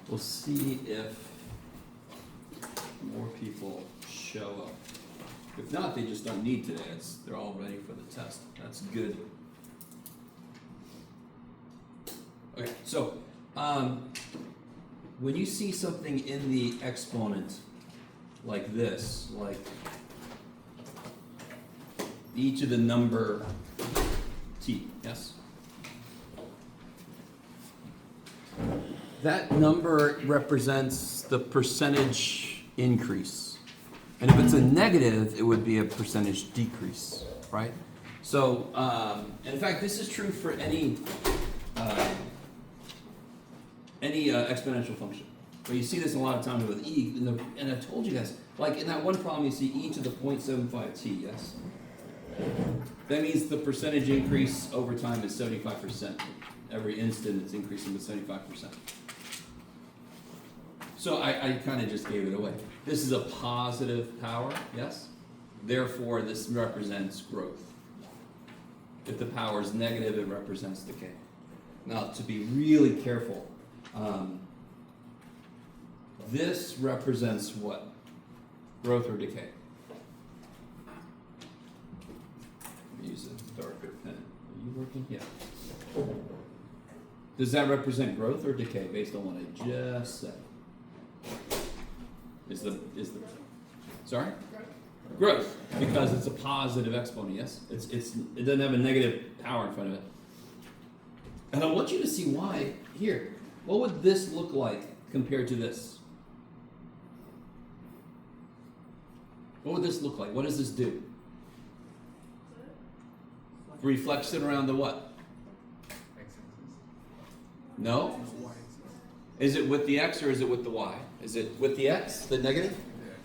We'll see if more people show up. If not, they just don't need today. They're all ready for the test. That's good. Okay, so when you see something in the exponent like this, like e to the number t, yes? That number represents the percentage increase. And if it's a negative, it would be a percentage decrease, right? So, and in fact, this is true for any exponential function. But you see this a lot of times with e, and I told you guys, like in that one problem, you see e to the 0.75t, yes? That means the percentage increase over time is 75%. Every instant it's increasing with 75%. So I kind of just gave it away. This is a positive power, yes? Therefore, this represents growth. If the power is negative, it represents decay. Now, to be really careful, this represents what? Growth or decay? Let me use a darker pen. Are you working? Yeah. Does that represent growth or decay based on what I just said? Is the sorry? Growth, because it's a positive exponent, yes? It doesn't have a negative power in front of it. And I want you to see why here. What would this look like compared to this? What would this look like? What does this do? Reflects it around the what? No? Is it with the x or is it with the y? Is it with the x, the negative?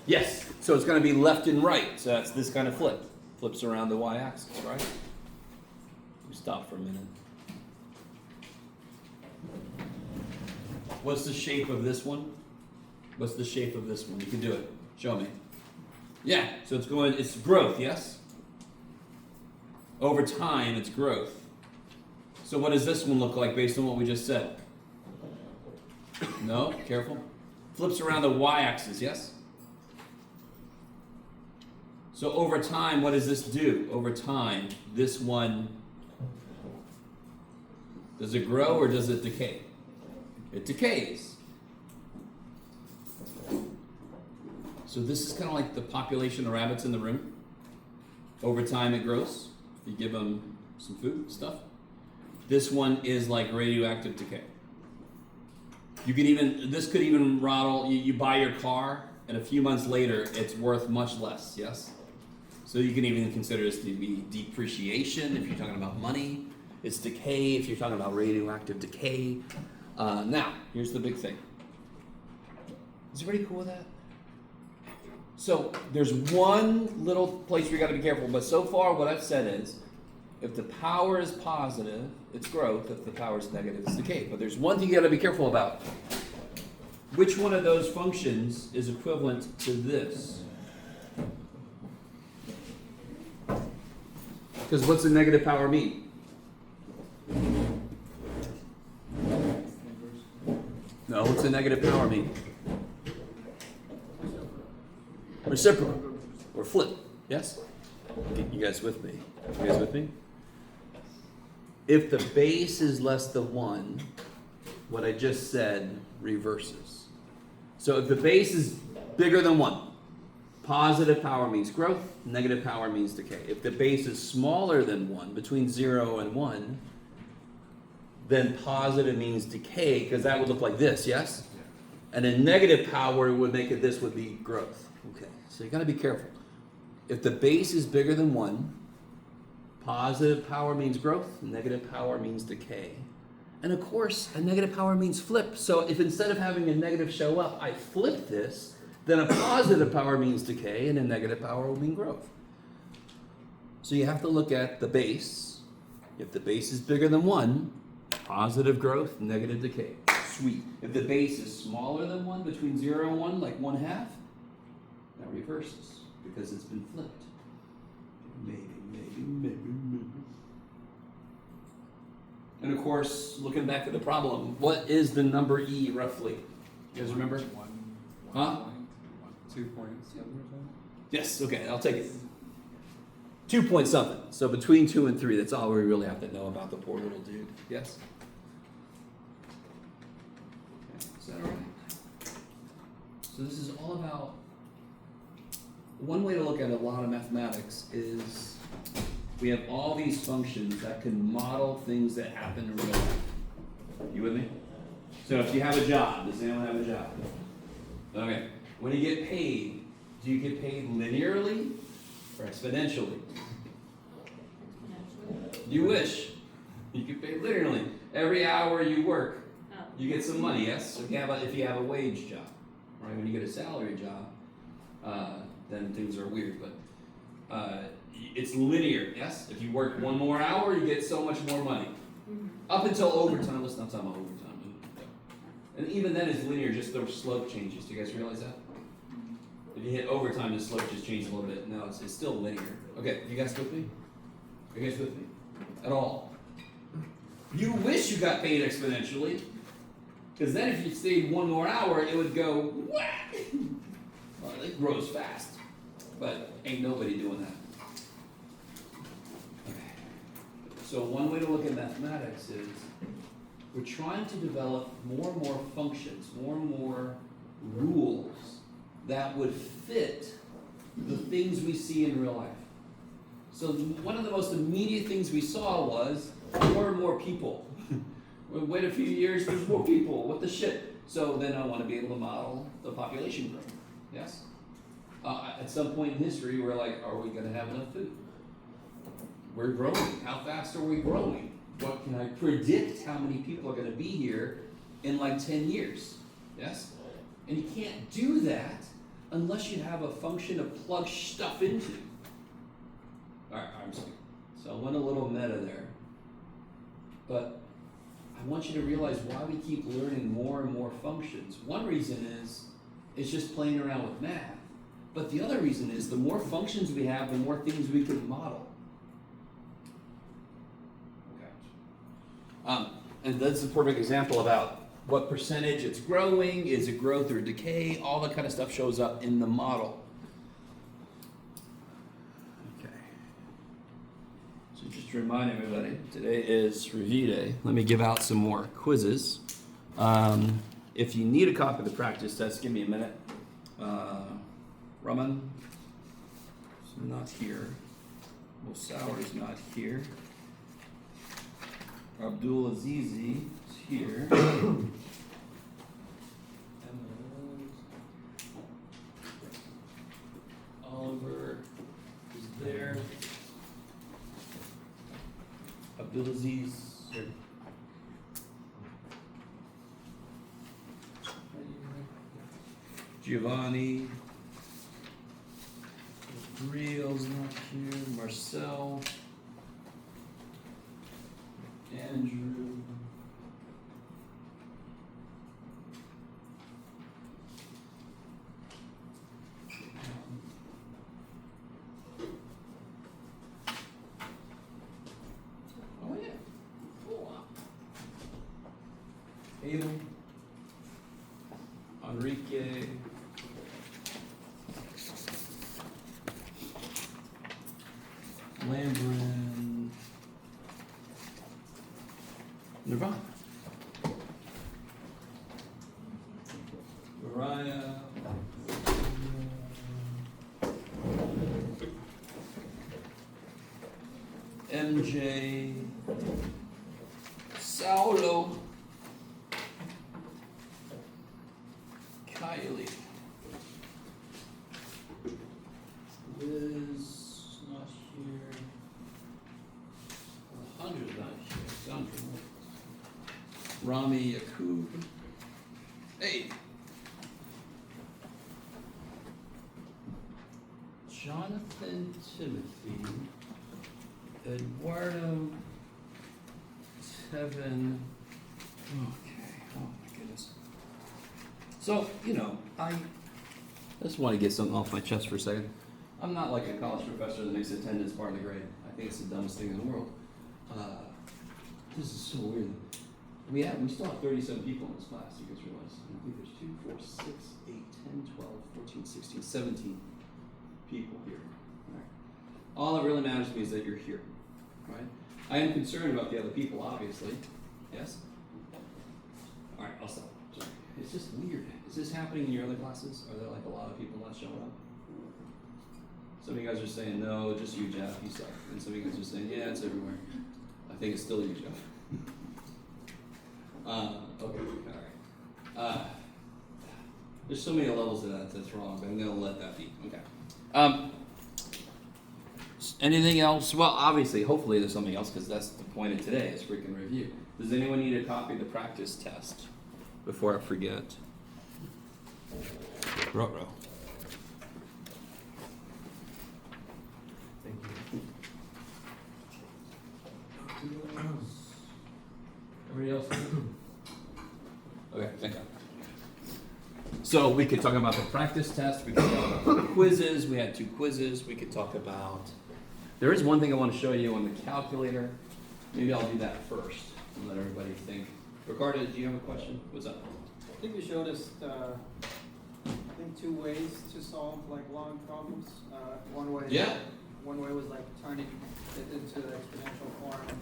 Yes. So it's going to be left and right. So that's this kind of flip. Flips around the y-axis, right? Stop for a minute. What's the shape of this one? What's the shape of this one? You can do it. Show me. Yeah. So it's growth, yes? Over time, it's growth. So what does this one look like based on what we just said? No? Careful. Flips around the y-axis, yes? So over time, what does this do? Over time, this one, does it grow or does it decay? It decays. So this is kind of like the population of rabbits in the room. Over time, it grows. You give them some food, stuff. This one is like radioactive decay. This could even rattle, you buy your car, and a few months later, it's worth much less, yes? So you can even consider this to be depreciation if you're talking about money. It's decay if you're talking about radioactive decay. Now, here's the big thing. Is everybody cool with that? So there's one little place where you gotta be careful, but so far what I've said is, if the power is positive, it's growth. If the power is negative, it's decay. But there's one thing you got to be careful about. Which one of those functions is equivalent to this? Because what's the negative power mean? No, what's the negative power mean? Reciprocal. Or flip. Yes? You guys with me? You guys with me? If the base is less than 1, what I just said reverses. So if the base is bigger than 1, positive power means growth, negative power means decay. If the base is smaller than 1, between 0 and 1, then positive means decay, because that would look like this, yes? And then negative power would make it, this would be growth. Okay, so you got to be careful. If the base is bigger than 1, positive power means growth, negative power means decay. And of course, a negative power means flip. So if instead of having a negative show up, I flip this, then a positive power means decay, and a negative power will mean growth. So you have to look at the base. If the base is bigger than 1, positive growth, negative decay. Sweet. If the base is smaller than 1, between 0 and 1, like 1/2, that reverses because it's been flipped. Maybe. And of course, looking back at the problem, what is the number e roughly? You guys remember? One Huh? point, 2.7%. Yes, okay, I'll take it. 2 point something. So between 2 and 3, that's all we really have to know about the poor little dude. Yes? Okay, is that all right? So this is all about, one way to look at a lot of mathematics is we have all these functions that can model things that happen in real life. You with me? So if you have a job, does anyone have a job? Okay. When you get paid, do you get paid linearly or exponentially? You wish. You get paid linearly. Every hour you work, you get some money, yes? If you have a wage job, right? When you get a salary job, then things are weird, but it's linear, yes? If you work one more hour, you get so much more money. Up until overtime, let's not talk about overtime. And even then it's linear, just the slope changes. Do you guys realize that? If you hit overtime, the slope just changes a little bit. No, it's still linear. Okay, you guys with me? Are you guys with me? At all? You wish you got paid exponentially, because then if you stayed one more hour, it would go, what? Well, it grows fast, but ain't nobody doing that. Okay. So one way to look at mathematics is we're trying to develop more and more functions, more and more rules that would fit the things we see in real life. So one of the most immediate things we saw was more and more people. We wait a few years, there's more people. What the shit? So then I want to be able to model the population growth. Yes? At some point in history, we're like, are we going to have enough food? We're growing. How fast are we growing? What can I predict how many people are going to be here in like 10 years? Yes? And you can't do that unless you have a function to plug stuff into. Alright, I'm sorry. So I went a little meta there. But I want you to realize why we keep learning more and more functions. One reason is it's just playing around with math. But the other reason is the more functions we have, the more things we can model. And that's a perfect example about what percentage it's growing, is it growth or decay, all that kind of stuff shows up in the model. Okay. So just to remind everybody, today is review day. Let me give out some more quizzes. If you need a copy of the practice test, give me a minute. Raman is not here. Moussaoui is not here. Abdul Azizi is here. Oliver is there. Abdulaziz. Giovanni. Riel's not here. Marcel. Andrew. Oh yeah. Cool. Abel. Enrique. Lambrin. Nirvana. Mariah. MJ. Saulo. Kylie. Liz not here. Alejandro's not here. Sandra. Rami Yakub. Hey. Jonathan Timothy. Eduardo. Tevin. Okay. Oh my goodness. So, I just want to get something off my chest for a second. I'm not like a college professor that makes attendance part of the grade. I think it's the dumbest thing in the world. This is so weird. We still have 37 people in this class, you guys realize. I think there's 2, 4, 6, 8, 10, 12, 14, 16, 17 people here. All right. All that really matters to me is that you're here. Right? I am concerned about the other people, obviously. Yes? Alright, I'll stop. Sorry. It's just weird. Is this happening in your other classes? Are there like a lot of people not showing up? Some of you guys are saying, no, just you, Jeff, you suck. And some of you guys are saying, yeah, it's everywhere. I think it's still you, Jeff. Okay, alright. There's so many levels to that's wrong, but I'm going to let that be. Okay. Anything else? Well, obviously, hopefully there's something else, because that's the point of today, is freaking review. Does anyone need a copy of the practice test before I forget? Ruh-roh. Thank you. Everybody else? Okay, thank God. So we could talk about the practice test, we could talk about the quizzes, we had 2 quizzes, we could talk about... There is one thing I want to show you on the calculator. Maybe I'll do that first and let everybody think. Ricardo, do you have a question? What's up? I think you showed us, I think 2 ways to solve like log problems. One way, Yeah. One way was like turning it into the exponential form.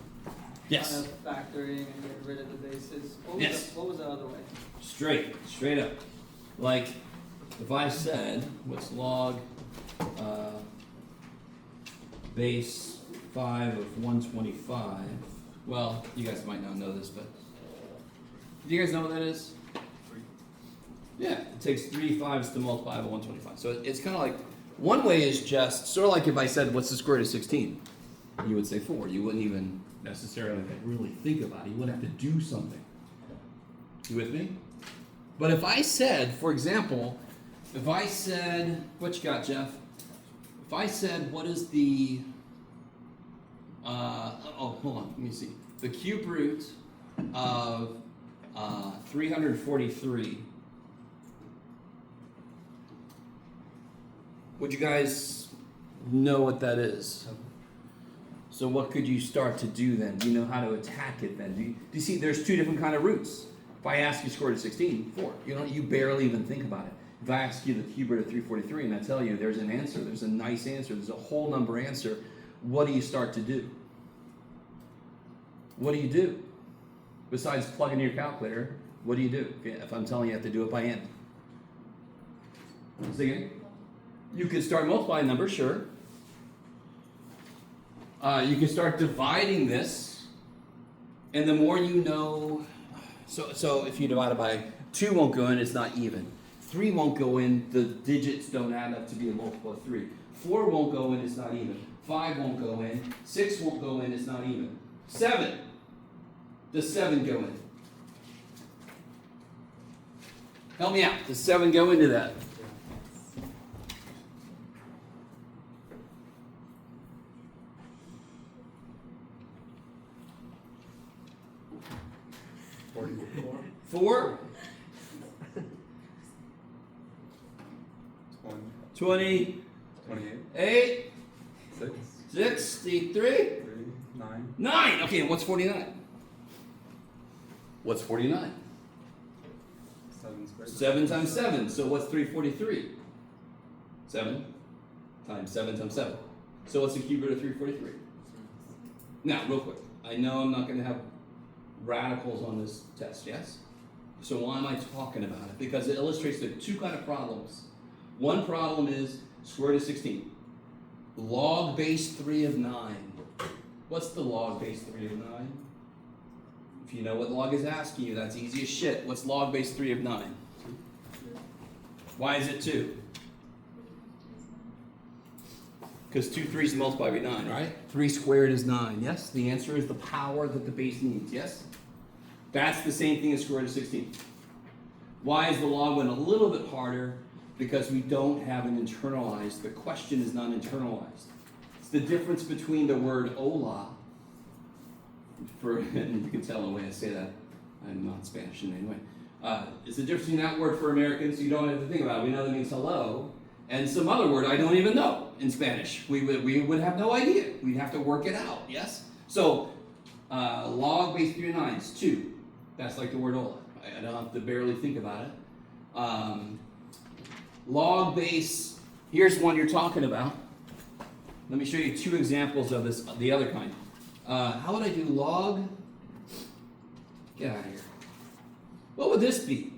Yes. Kind of factoring and getting rid of the bases. Yes. What was the other way? Straight up. Like, if I said, what's log base 5 of 125? Well, you guys might not know this, but do you guys know what that is? Yeah, it takes 3 5s to multiply by 125. So it's kind of like, one way is just, sort of like if I said, what's the square root of 16? You would say 4. You wouldn't even necessarily really think about it. You wouldn't have to do something. You with me? But if I said, for example, if I said, what you got, Jeff? If I said, what is the, hold on, let me see. The cube root of 343. Would you guys know what that is? So what could you start to do then? Do you know how to attack it then? Do you see there's 2 different kind of roots? If I ask you square root of 16, 4. You barely even think about it. If I ask you the cube root of 343 and I tell you there's an answer, there's a nice answer, there's a whole number answer, what do you start to do? What do you do? Besides plug in your calculator, what do you do if I'm telling you have to do it by hand? Say again? You could start multiplying numbers, sure. You can start dividing this, and the more you know, so if you divide it by 2 won't go in, it's not even. 3 won't go in, the digits don't add up to be a multiple of 3. 4 won't go in, it's not even. 5 won't go in, 6 won't go in, it's not even. 7, does 7 go in? Help me out, does 7 go into that? Four? 20. 28. 6. 63. 3. 9. 9. Okay, and what's 49? What's 49? 7 squared. 7 times 7. So what's 343? 7 times 7 times 7. So what's the cube root of 343? Now, real quick. I know I'm not going to have radicals on this test, yes? So why am I talking about it? Because it illustrates the 2 kind of problems. One problem is square root of 16. Log base 3 of 9. What's the log base 3 of 9? If you know what log is asking you, that's easy as shit. What's log base 3 of 9? Why is it 2? Because 2 3's multiplied by 9, right? 3 squared is 9, yes? The answer is the power that the base needs, yes? That's the same thing as square root of 16. Why is the log one a little bit harder? Because we don't have an internalized, the question is not internalized. It's the difference between the word hola, and you can tell the way I say that, I'm not Spanish in any way. It's the difference between that word for Americans, so you don't have to think about it. We know that means hello, and some other word I don't even know in Spanish. We would have no idea. We'd have to work it out, yes? So, log base 3 of 9 is 2. That's like the word Ola. I don't have to barely think about it. Log base, here's one you're talking about. Let me show you two examples of this, the other kind. How would I do log? Get out of here. What would this be?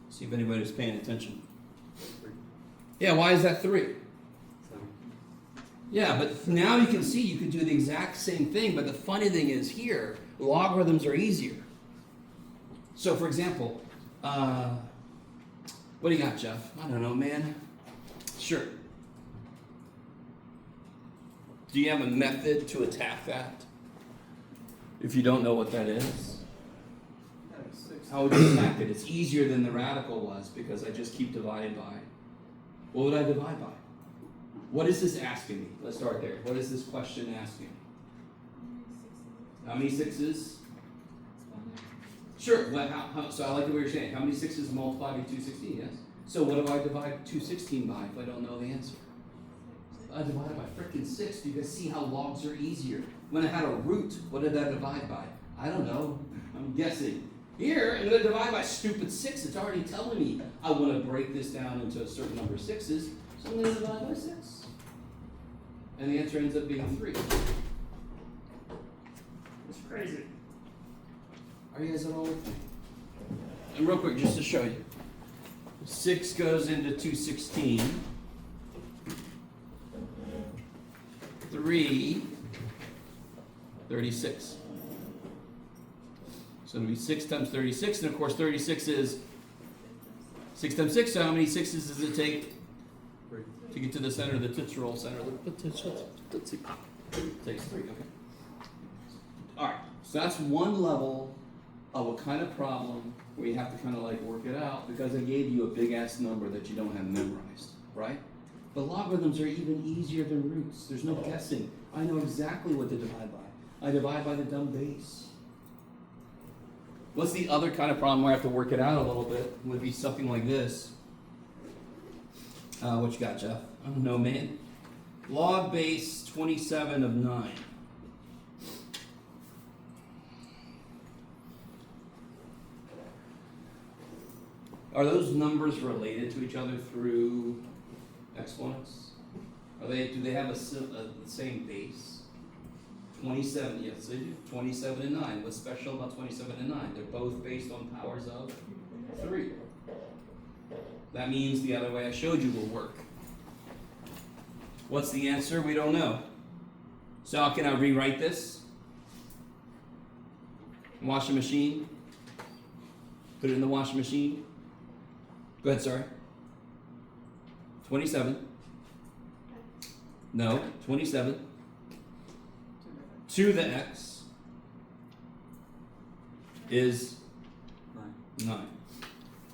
See if anybody's paying attention. Yeah, why is that 3? 7. Yeah, but now you can see you can do the exact same thing, but the funny thing is here, logarithms are easier. So for example, what do you got, Jeff? I don't know, man. Sure. Do you have a method to attack that? If you don't know what that is, how would you attack it? It's easier than the radical was because I just keep dividing by. What would I divide by? What is this asking me? Let's start there. What is this question asking? How many 6s? Sure. So I like the way you're saying. How many 6s multiply by 216? Yes. So what do I divide 216 by if I don't know the answer? I divide by frickin' 6. You guys see how logs are easier. When I had a root, what did I divide by? I don't know. I'm guessing. Here, I'm going to divide by stupid 6. It's already telling me I want to break this down into a certain number of 6s. So I'm going to divide by 6. And the answer ends up being 3. It's crazy. Are you guys at all with me? And real quick, just to show you. 6 goes into 216. 3, 36. So it'll be 6 times 36, and of course 36 is 6 times 6, so how many 6s does it take 3. to get to the center of the Tootsie Roll center of the Tootsie Pop? Takes 3, okay. Alright, so that's one level of a kind of problem where you have to kind of like work it out because I gave you a big ass number that you don't have memorized, right? But logarithms are even easier than roots. There's no guessing. I know exactly what to divide by. I divide by the dumb base. What's the other kind of problem where I have to work it out a little bit? Would be something like this. What you got, Jeff? I don't know, man. Log base 27 of 9. Are those numbers related to each other through exponents? Do they have the same base? 27, yes, they do. 27 and 9. What's special about 27 and 9? They're both based on powers of 3. That means the other way I showed you will work. What's the answer? We don't know. So how can I rewrite this? Washing machine. Put it in the washing machine. Go ahead, sorry. 27. No, 27. To the x is 9.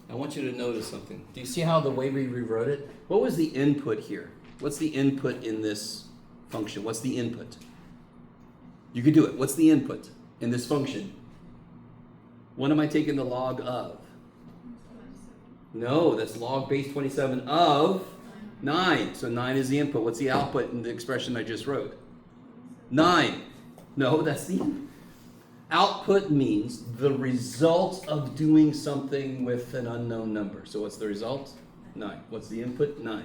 I want you to notice something. Do you see how the way we rewrote it? What was the input here? What's the input in this function? What's the input? You could do it. What's the input in this function? What am I taking the log of? No, that's log base 27 of 9. So 9 is the input. What's the output in the expression I just wrote? 9. No, that's the output means the result of doing something with an unknown number. So what's the result? 9. What's the input? 9.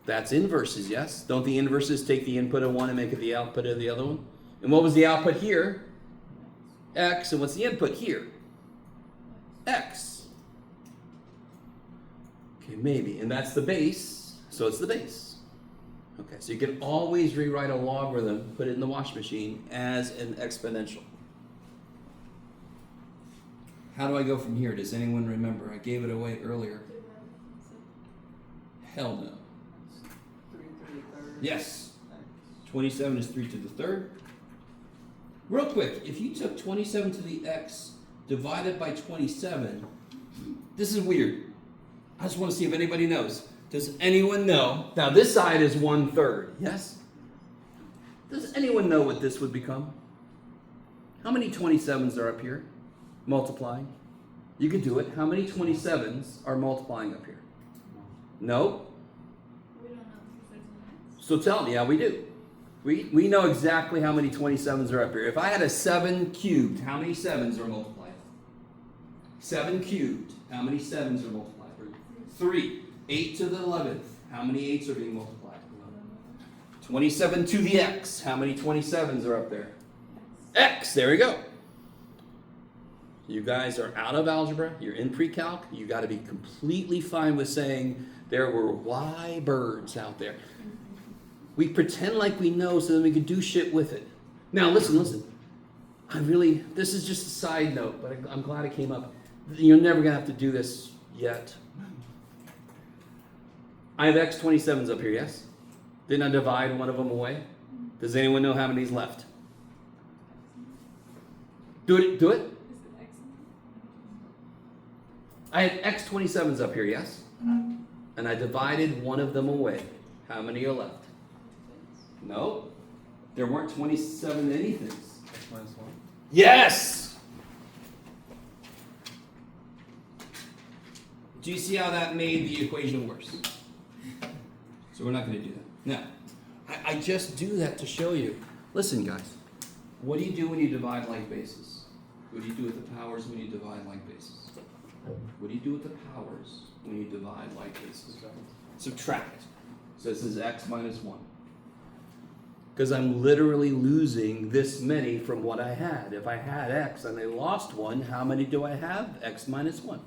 That's inverses, yes? Don't the inverses take the input of one and make it the output of the other one? And what was the output here? X. And what's the input here? X. Okay, maybe. And that's the base, so it's the base. Okay, so you can always rewrite a logarithm, put it in the wash machine as an exponential. How do I go from here? Does anyone remember? I gave it away earlier. Hell no. 3 to the third. Yes. 27 is 3 to the third. Real quick, if you took 27 to the x divided by 27, this is weird. I just want to see if anybody knows. Does anyone know? Now this side is 1/3, yes? Does anyone know what this would become? How many 27s are up here multiplying? You could do it. How many 27s are multiplying up here? No? We don't know because there's an X. So tell me, yeah, we do. We know exactly how many 27s are up here. If I had a 7 cubed, how many 7s are multiplied? 7 cubed, how many 7s are multiplied? 3. 8 to the 11th, how many 8s are being multiplied? 27 to the x, how many 27s are up there? X, there we go. You guys are out of algebra, you're in pre-calc, you got to be completely fine with saying there were Y birds out there. We pretend like we know so that we can do shit with it. Now listen. This is just a side note, but I'm glad it came up. You're never going to have to do this yet. I have x 27s up here, yes? Didn't I divide one of them away? Does anyone know how many's left? Do it. I had x 27s up here, yes? And I divided one of them away. How many are left? No. There weren't 27 anythings. X minus 1. Yes! Do you see how that made the equation worse? So we're not going to do that. Now, I just do that to show you. Listen, guys. What do you do when you divide like bases? What do you do with the powers when you divide like bases? What do you do with the powers when you divide like bases? Subtract. So this is x minus 1. Because I'm literally losing this many from what I had. If I had x and I lost 1, how many do I have? X minus 1.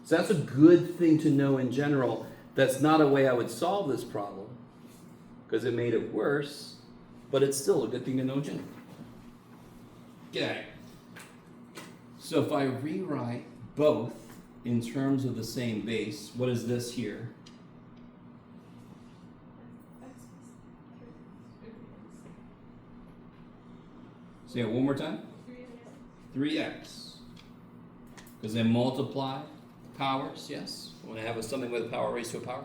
So that's a good thing to know in general. That's not a way I would solve this problem, because it made it worse, but it's still a good thing to know in general. Get at it. So if I rewrite both in terms of the same base, what is this here? Say it one more time. 3x. Because they multiply powers, yes? When I have something with a power raised to a power.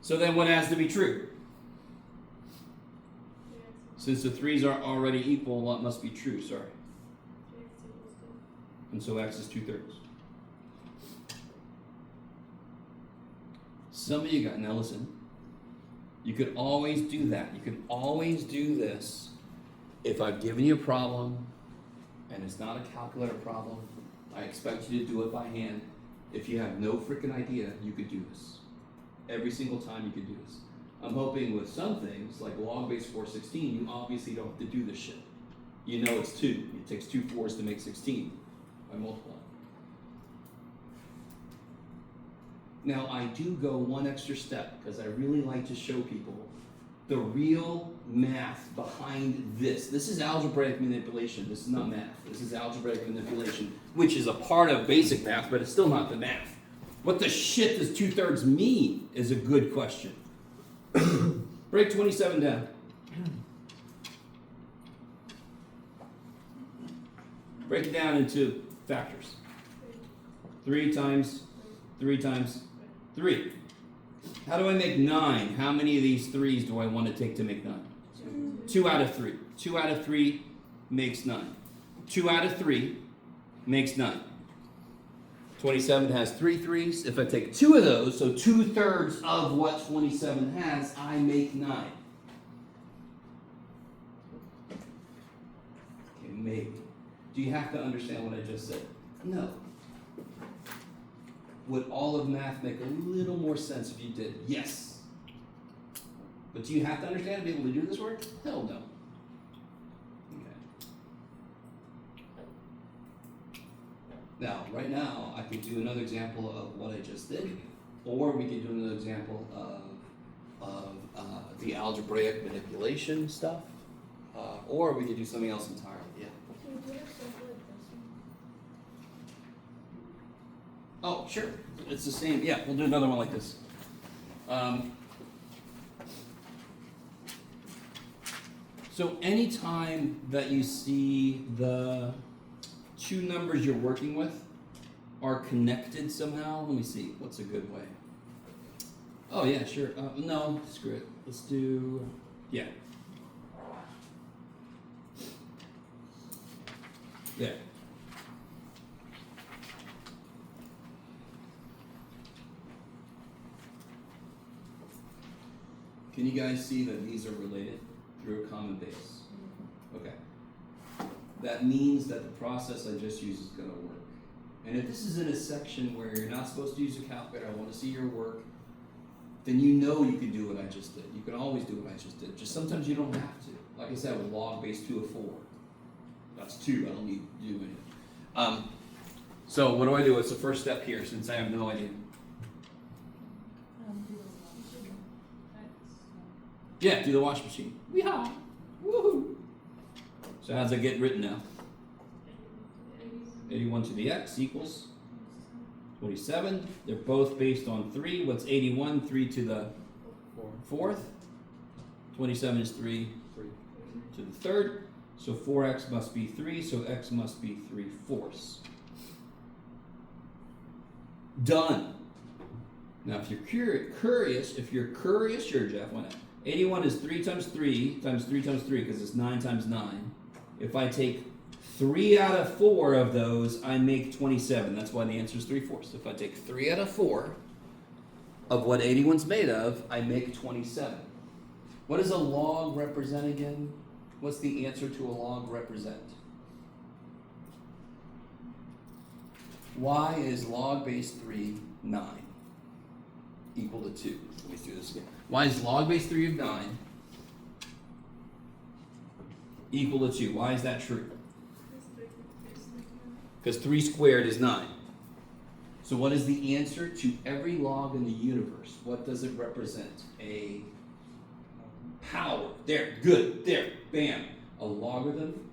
So then what has to be true? Since the 3's are already equal, what must be true? Sorry. And so x is 2/3. Some of you got, now listen, you could always do that. You could always do this if I've given you a problem and it's not a calculator problem. I expect you to do it by hand. If you have no freaking idea, you could do this. Every single time you could do this. I'm hoping with some things, like log base 416, you obviously don't have to do this shit. You know it's 2. It takes 2 4s to make 16 by multiplying. Now I do go one extra step because I really like to show people the real math behind this. This is algebraic manipulation. This is not math. This is algebraic manipulation, which is a part of basic math, but it's still not the math. What the shit does 2/3 mean is a good question. Break 27 down. Break it down into factors. 3 times 3 times 3. How do I make 9? How many of these 3's do I want to take to make 9? 2 out of 3. 2 out of 3 makes 9. 2 out of 3 makes 9. 27 has 3 3's. If I take 2 of those, so 2/3 of what 27 has, I make 9. Okay, maybe. Do you have to understand what I just said? No. Would all of math make a little more sense if you did? Yes. But do you have to understand to be able to do this work? Hell no. Okay. Now, right now, I could do another example of what I just did, or we could do another example of the algebraic manipulation stuff, or we could do something else entirely. Yeah. Oh, sure. It's the same. Yeah, we'll do another one like this. So anytime that you see the two numbers you're working with are connected somehow, let me see. What's a good way? Oh, yeah, sure. No, screw it. Let's do, yeah. Yeah. Can you guys see that these are related through a common base? Okay. That means that the process I just used is going to work. And if this is in a section where you're not supposed to use a calculator, I want to see your work, then you know you can do what I just did. You can always do what I just did. Just sometimes you don't have to. Like I said, with log base 2 of 4. That's 2. I don't need to do anything. So what do I do? What's the first step here since I have no idea? Yeah, do the wash machine. Yeehaw! Woohoo! So how's it get written now? 81 to the x equals 27. They're both based on 3. What's 81? 3 to the 4th. 27 is 3 to the 3rd. So 4x must be 3, so x must be 3/4. Done. Now if you're curious, sure Jeff, why not? 81 is 3 times 3 times 3 times 3 because it's 9 times 9. If I take 3 out of 4 of those, I make 27. That's why the answer is 3/4. If I take 3 out of 4 of what 81's made of, I make 27. What does a log represent again? What's the answer to a log represent? Why is log base 3 9 equal to 2? Let me do this again. Why is log base 3 of 9 equal to 2? Why is that true? Because 3 squared is 9. So what is the answer to every log in the universe? What does it represent? A power. There, good, there, bam. A logarithm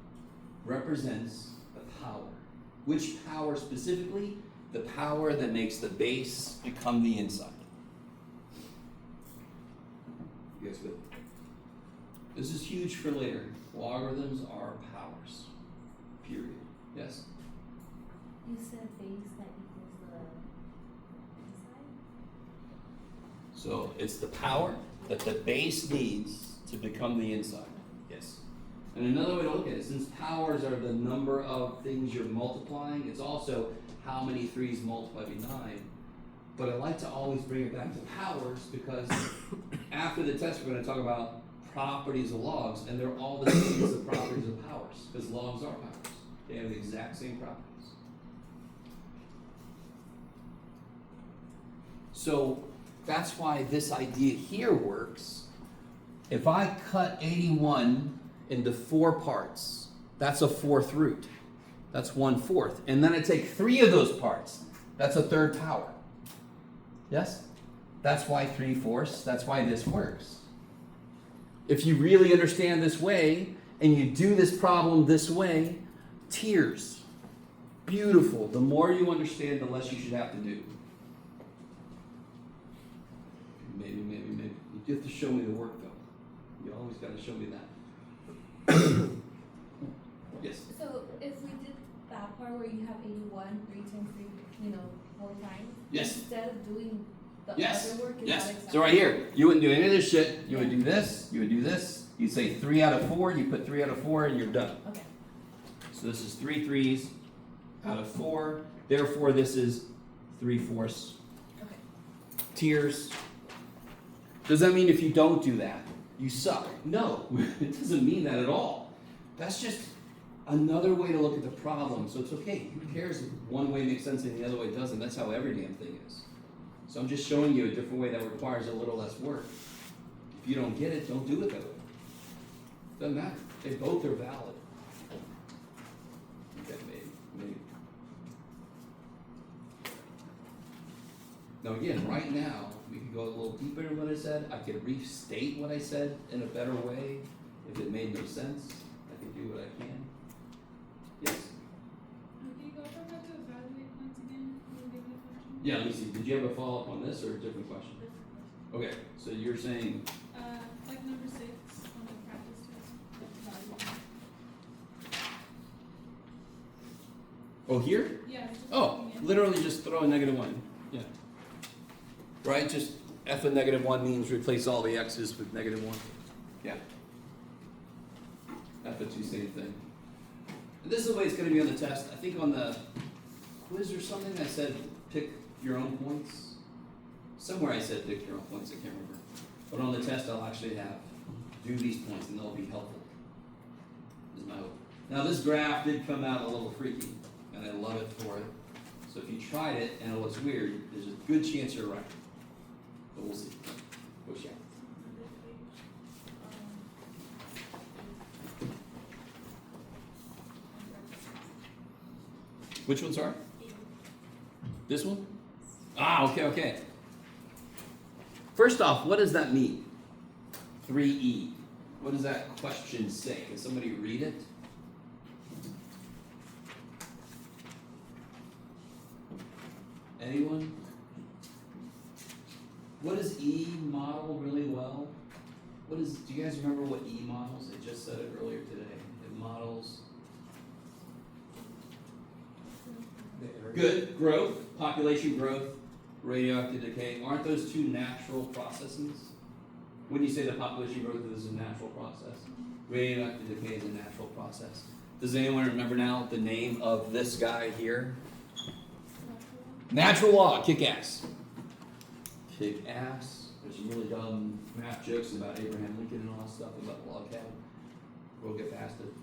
represents a power. Which power specifically? The power that makes the base become the inside. You guys good? This is huge for later. Logarithms are powers. Period. Yes? You said base that equals the inside? So it's the power that the base needs to become the inside. Yes. And another way to look at it, since powers are the number of things you're multiplying, it's also how many 3's multiply by 9. But I like to always bring it back to powers because after the test we're going to talk about properties of logs, and they're all the same as the properties of powers because logs are powers. They have the exact same properties. So that's why this idea here works. If I cut 81 into 4 parts, that's a 4th root. That's 1/4. And then I take 3 of those parts. That's a 3rd power. Yes? That's why 3/4. That's why this works. If you really understand this way, and you do this problem this way, tears. Beautiful. The more you understand, the less you should have to do. Maybe. You have to show me the work, though. You always got to show me that. Yes? So if we did that part where you have 81, 3 times 3, 4 times. Yes. Instead of doing the Yes. other work, is Yes. that exactly? So right here, you wouldn't do any of this shit. You would do this. You would do this. You'd say 3 out of 4. You put 3 out of 4, and you're done. Okay. So this is 3 3's out of 4. Therefore, this is 3/4. Okay. Tears. Does that mean if you don't do that, you suck? No, it doesn't mean that at all. That's just another way to look at the problem. So it's okay. Who cares if one way makes sense and the other way doesn't? That's how every damn thing is. So I'm just showing you a different way that requires a little less work. If you don't get it, don't do it that way. Doesn't matter. They both are valid. Okay, maybe. Now again, right now, we could go a little deeper in what I said. I could restate what I said in a better way. If it made no sense, I can do what I can. Yes? Okay, go back to evaluate once again. Will you give me a question? Yeah, let me see. Did you have a follow-up on this or a different question? Okay, so you're saying, Like number 6 on the practice test. Evaluate. oh, here? Yeah. Just Oh, looking at- literally just throw a -1. Yeah. Right? Just f of -1 means replace all the x's with -1. Yeah. F of 2, same thing. And this is the way it's going to be on the test. I think on the quiz or something I said pick your own points. Somewhere I said pick your own points. I can't remember. But on the test, I'll actually have do these points, and they'll be helpful. Is my hope. Now, this graph did come out a little freaky, and I love it for it. So if you tried it and it looks weird, there's a good chance you're right. But we'll see. Push out. Which one, sorry? This one? Ah, okay. First off, what does that mean? 3E. What does that question say? Can somebody read it? Anyone? What does E model really well? Do you guys remember what E models? I just said it earlier today. It models The area. good growth, population growth, radioactive decay. Aren't those two natural processes? Wouldn't you say the population growth is a natural process? Radioactive decay is a natural process. Does anyone remember now the name of this guy here? Natural law, kick ass. Kick ass. There's some really dumb math jokes about Abraham Lincoln and all that stuff about the log cabin. We'll get past it.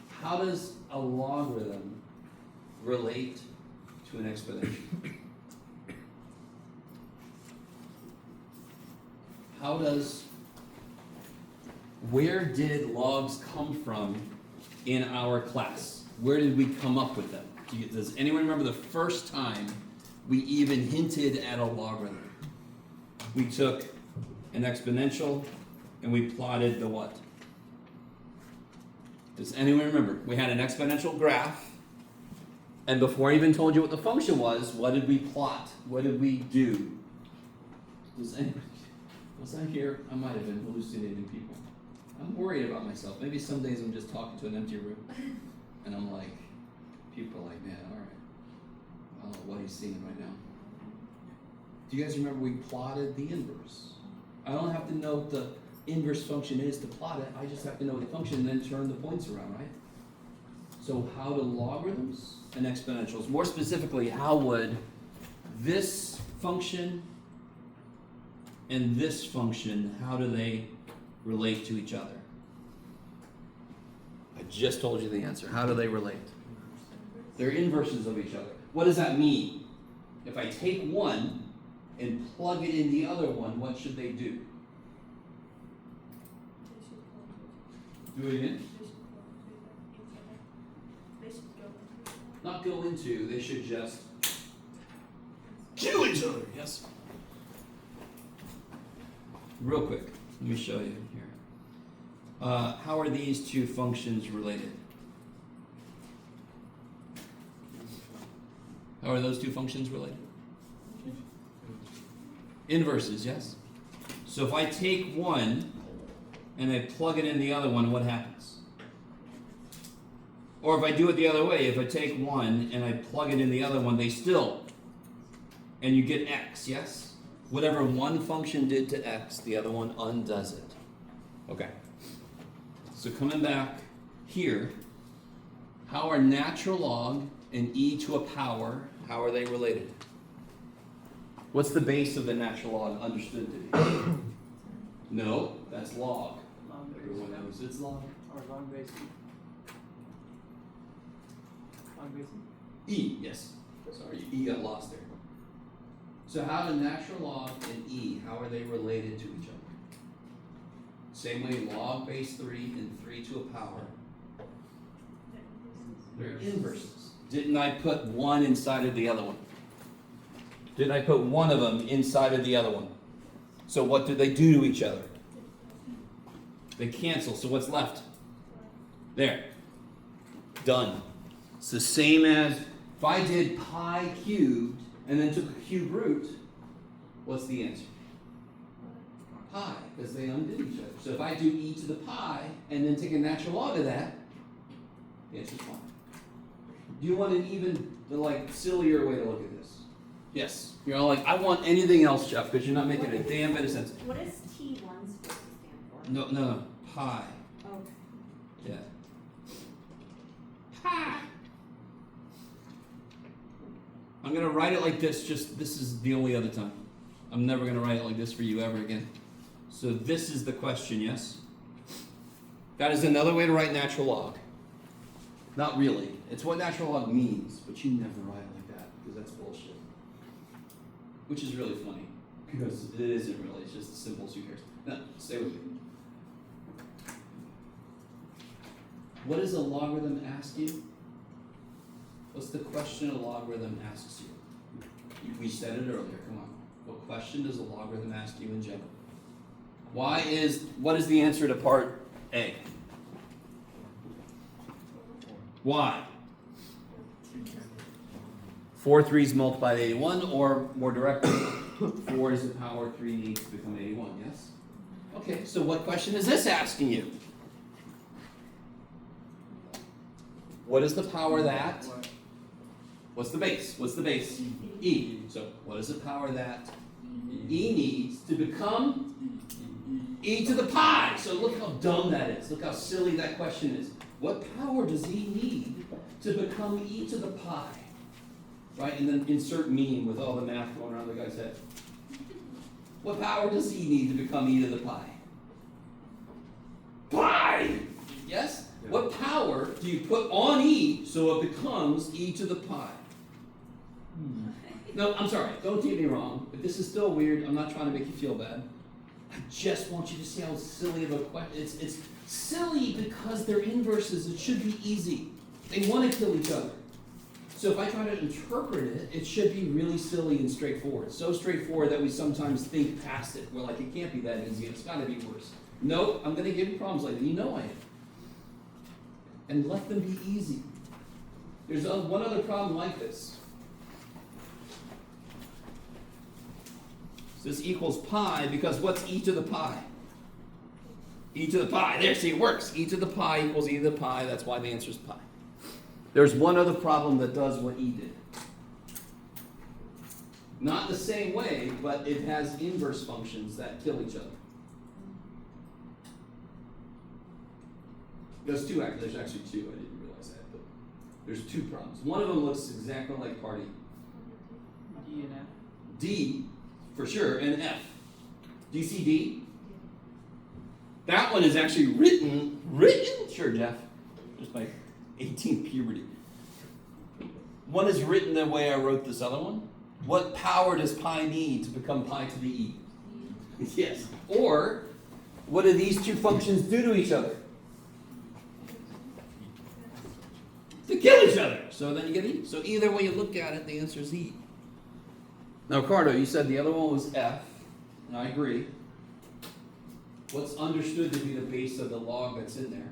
How does a logarithm relate to an exponential? Where did logs come from in our class? Where did we come up with them? Does anyone remember the first time we even hinted at a logarithm? We took an exponential and we plotted the what? Does anyone remember? We had an exponential graph, and before I even told you what the function was, what did we plot? What did we do? Does anybody, was I here? I might have been hallucinating people. I'm worried about myself. Maybe some days I'm just talking to an empty room, and I'm like, people are like, man, all right. I don't know what he's seeing right now. Do you guys remember we plotted the inverse? I don't have to know what the inverse function is to plot it. I just have to know the function and then turn the points around, right? So how do logarithms and exponentials, more specifically, how would this function and this function, how do they relate to each other? I just told you the answer. How do they relate? They're inverses of each other. What does that mean? If I take one and plug it in the other one, what should they do? Do it again? Not go into, they should just kill each other, yes? Real quick, let me show you here. How are these two functions related? How are those two functions related? Inverses, yes? So if I take one and I plug it in the other one, what happens? Or if I do it the other way, if I take one and I plug it in the other one, they still, and you get x, yes? Whatever one function did to x, the other one undoes it. Okay. So coming back here, how are natural log and e to a power, how are they related? What's the base of the natural log understood to be? No, that's log. Long base. Everyone knows it's log. Or long base. Long base. E, yes. Sorry, E got lost there. So how do natural log and E, how are they related to each other? Same way log base 3 and 3 to a power. They're inverses. Didn't I put one inside of the other one? Didn't I put one of them inside of the other one? So what do they do to each other? They cancel, so what's left? There. Done. It's the same as if I did pi cubed and then took a cube root, what's the answer? Pi, because they undid each other. So if I do e to the pi and then take a natural log of that, the answer's pi. Do you want an even, sillier way to look at this? Yes. You're all like, I want anything else, Jeff, because you're not making a damn bit of sense. What is T1 supposed to stand for? No, pi. Okay. Yeah. Pi. I'm going to write it like this, this is the only other time. I'm never gonna write it like this for you ever again. So this is the question, yes? That is another way to write natural log. Not really. It's what natural log means, but you never write it like that because that's bullshit. Which is really funny because it isn't really. It's just simple. So who cares? No, stay with me. What does a logarithm ask you? What's the question a logarithm asks you? We said it earlier. Come on. What question does a logarithm ask you in general? What is the answer to part A? Why? 4 3's multiplied 81, or more directly, 4 is the power 3 needs to become 81, yes? Okay, so what question is this asking you? What is the power that? What's the base? What's the base? E. So what is the power that E needs to become e to the pi? So look how dumb that is. Look how silly that question is. What power does E need to become e to the pi? Right, and then insert meme with all the math going around the guy's head. What power does E need to become e to the pi? Pi! Yes? Yeah. What power do you put on E so it becomes e to the pi? No, I'm sorry, don't get me wrong, but this is still weird. I'm not trying to make you feel bad. I just want you to see how silly of a question. It's silly because they're inverses. It should be easy. They want to kill each other. So if I try to interpret it, it should be really silly and straightforward. So straightforward that we sometimes think past it. We're like, it can't be that easy. It's got to be worse. Nope, I'm going to give you problems like that. You know I am. And let them be easy. There's one other problem like this. So this equals pi because what's e to the pi? E to the pi. There, see, it works. E to the pi equals e to the pi. That's why the answer is pi. There's one other problem that does what E did. Not the same way, but it has inverse functions that kill each other. There's two, actually. There's actually two. I didn't realize that, but there's two problems. One of them looks exactly like part E. D and F. D, for sure, and F. Do you see D? That one is actually written? Sure, Jeff. Just my 18th puberty. One is written the way I wrote this other one. What power does pi need to become pi to the e? Yes. Or, what do these two functions do to each other? To kill each other. So then you get e. So either way you look at it, the answer is e. Now, Ricardo, you said the other one was f, and I agree. What's understood to be the base of the log that's in there?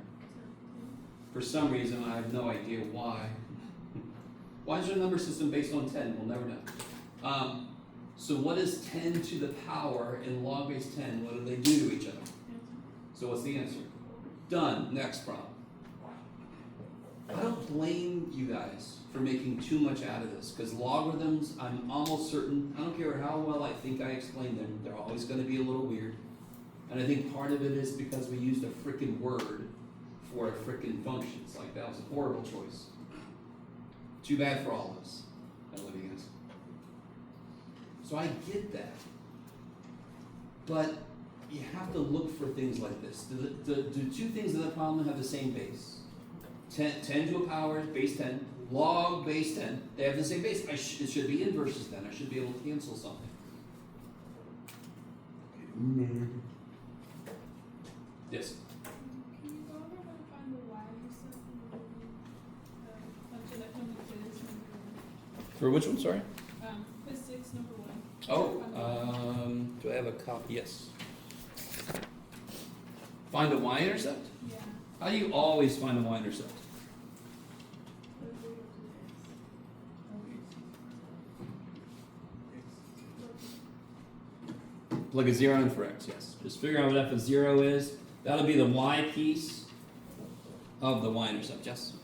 For some reason, I have no idea why. Why is there a number system based on 10? We'll never know. So what is 10 to the power in log base 10? What do they do to each other? So what's the answer? Done. Next problem. I don't blame you guys for making too much out of this, because logarithms, I'm almost certain, I don't care how well I think I explained them, they're always going to be a little weird. And I think part of it is because we used a frickin' word for a frickin' function. It's like that was a horrible choice. Too bad for all of us. I love you guys. So I get that. But you have to look for things like this. Do two things in the problem have the same base? 10 to a power, base 10, log base 10, they have the same base. It should be inverses then. I should be able to cancel something. Yes? Can you go over how to find the y stuff in the function that comes with this number For which one, sorry? quiz 6, number 1? Oh, do I have a copy? Yes. Find the y-intercept? Yeah. How do you always find the y-intercept? Plug a 0 in for x, yes. Just figure out what f of 0 is. That'll be the y piece of the y-intercept, yes?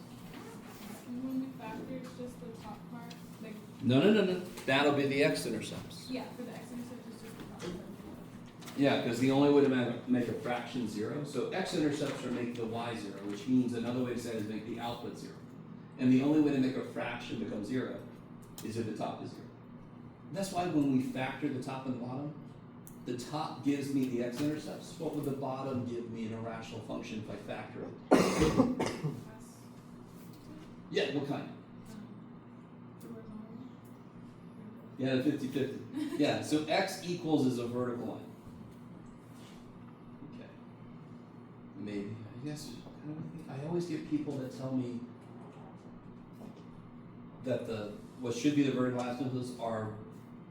And when we factor, it's just the top part? Like, No. That'll be the x-intercepts. yeah, for the x-intercept, it's just the top part. Yeah, because the only way to make a fraction 0, so x-intercepts are make the y 0, which means another way to say it is make the output 0. And the only way to make a fraction become 0 is if the top is 0. That's why when we factor the top and the bottom, the top gives me the x-intercepts. What would the bottom give me an irrational function if I factor it? That's, Yeah, what kind? horizontal. Yeah, the 50-50. Yeah, so x equals is a vertical line. Okay. Maybe. I guess I always get people that tell me that what should be the vertical asymptotes are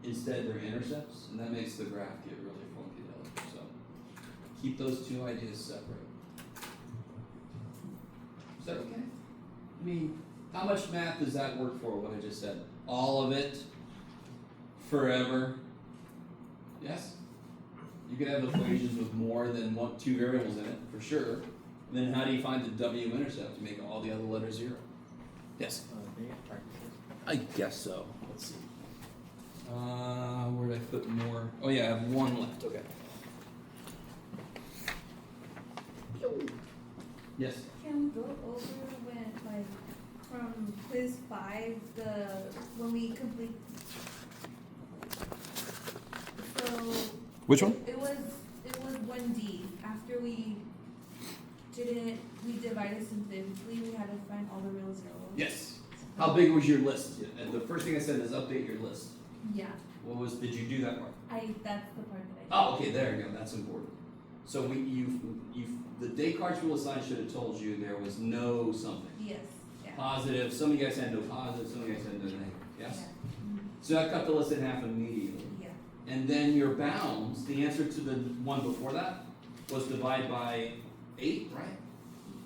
instead their intercepts, and that makes the graph get really funky though. So keep those two ideas separate. Is that okay? I mean, how much math does that work for, what I just said? All of it? Forever? Yes? You could have equations with more than two variables in it, for sure. And then how do you find the w-intercept to make all the other letters 0? Yes? Can you get practices? I guess so. Let's see. Where did I put more? Oh yeah, I have one left. Okay. Yes? Can we go over when, like, from quiz 5, when we complete, so. Which one? It was 1D, after we divided synthetically, we had to find all the real zeros. Yes. How big was your list? And the first thing I said is update your list. Yeah, Did you do that part? that's the part that I did. Oh, okay, there you go, that's important. So the Descartes rule of signs should have told you there was no something. Yes, yeah. Positive, some of you guys had no positive, some of you guys had no negative, yes? Yeah. Mhm. So that cut the list in half immediately. Yeah, And then your bounds, the answer to the one before that was divide by 8, right?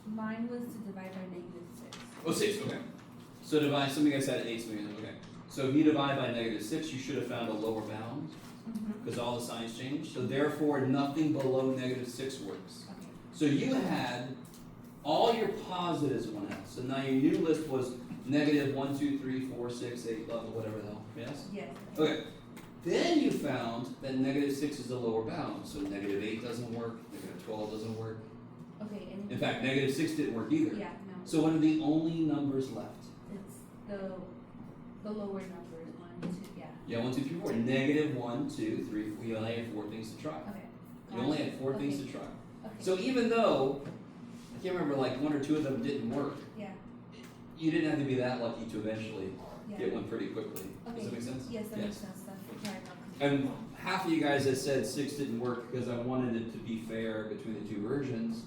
mine was to divide by -6. Oh, 6, okay. So some of you guys had 8, some of you had, okay. So if you divide by -6, you should have found a lower bound, Mm-hmm. because all the signs changed. So therefore, nothing below -6 works. Okay. So you had all your positives went out. So now your new list was -1, 2, 3, 4, 6, 8, blah, blah, whatever the hell, yes? Yes. Okay. Then you found that -6 is the lower bound. So -8 doesn't work, -12 doesn't work. Okay, and. In fact, -6 didn't work either. Yeah, no. So what are the only numbers left? It's the lower numbers, 1, 2, yeah. Yeah, 1, 2, 3, 4. -1, 2, 3, 4. You only had 4 things to try. Okay. You only had 4 things Okay. to try. Okay. So even though, I can't remember, like 1 or 2 of them didn't work, Yeah, you didn't have to be that lucky to eventually yeah. get one pretty quickly. Okay. Does that make sense? Yes, that makes sense, that's right. And half of you guys have said 6 didn't work because I wanted it to be fair between the two versions,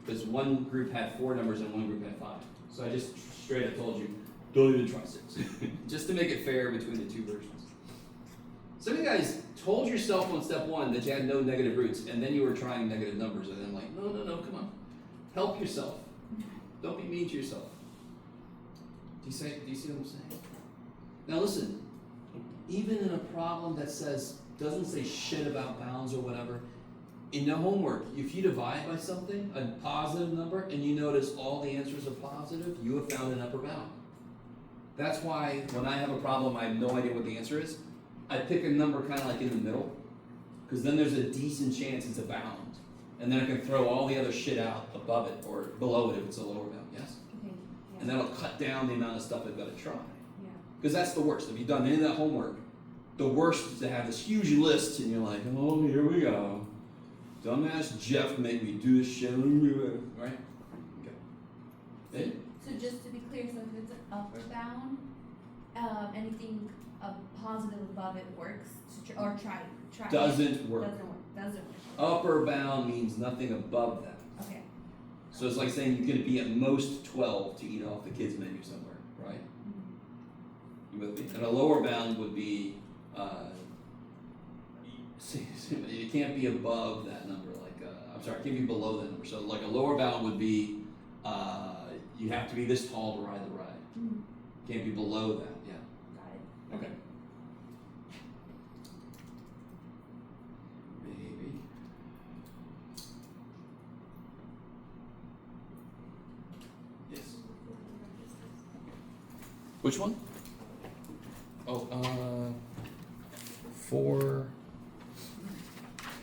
because one group had 4 numbers and one group had 5. So I just straight up told you, don't even try 6, just to make it fair between the two versions. Some of you guys told yourself on step 1 that you had no negative roots, and then you were trying negative numbers, and then like, no, come on, help yourself. Don't be mean to yourself. Do you see what I'm saying? Now listen, even in a problem that doesn't say shit about bounds or whatever, in the homework, if you divide by something, a positive number, and you notice all the answers are positive, you have found an upper bound. That's why when I have a problem, I have no idea what the answer is. I pick a number kind of like in the middle, because then there's a decent chance it's a bound. And then I can throw all the other shit out above it or below it if it's a lower bound, yes? Okay, yeah. And that'll cut down the amount of stuff I've got to try. Yeah. Because that's the worst. If you've done any of that homework, the worst is to have this huge list and you're like, oh, here we go. Dumbass Jeff made me do this shit. Right? Okay. So just to be clear, so if it's an upper bound, anything positive above it works, or try. Doesn't work. Doesn't work. Upper bound means nothing above that. Okay. So it's like saying you could be at most 12 to eat off the kids' menu somewhere, right? Mhm. You with me? And a lower bound would be, it can't be above that number, it can't be below that number. So like a lower bound would be, you have to be this tall to ride the ride. Mhm. Can't be below that, yeah. Got it. Okay. Maybe. Yes. Which one? Oh, 4.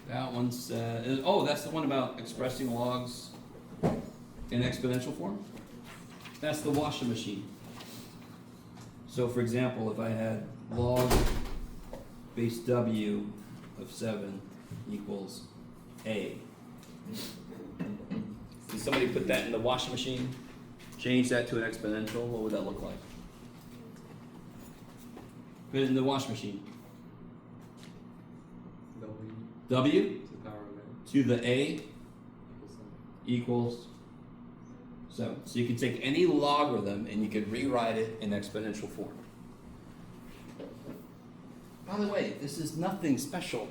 That one says, that's the one about expressing logs in exponential form. That's the washing machine. So for example, if I had log base W of 7 equals A. Did somebody put that in the washing machine? Change that to an exponential, what would that look like? Put it in the washing machine. W W to the power of n to the A equals 7. equals 7. So you can take any logarithm and you could rewrite it in exponential form. By the way, this is nothing special.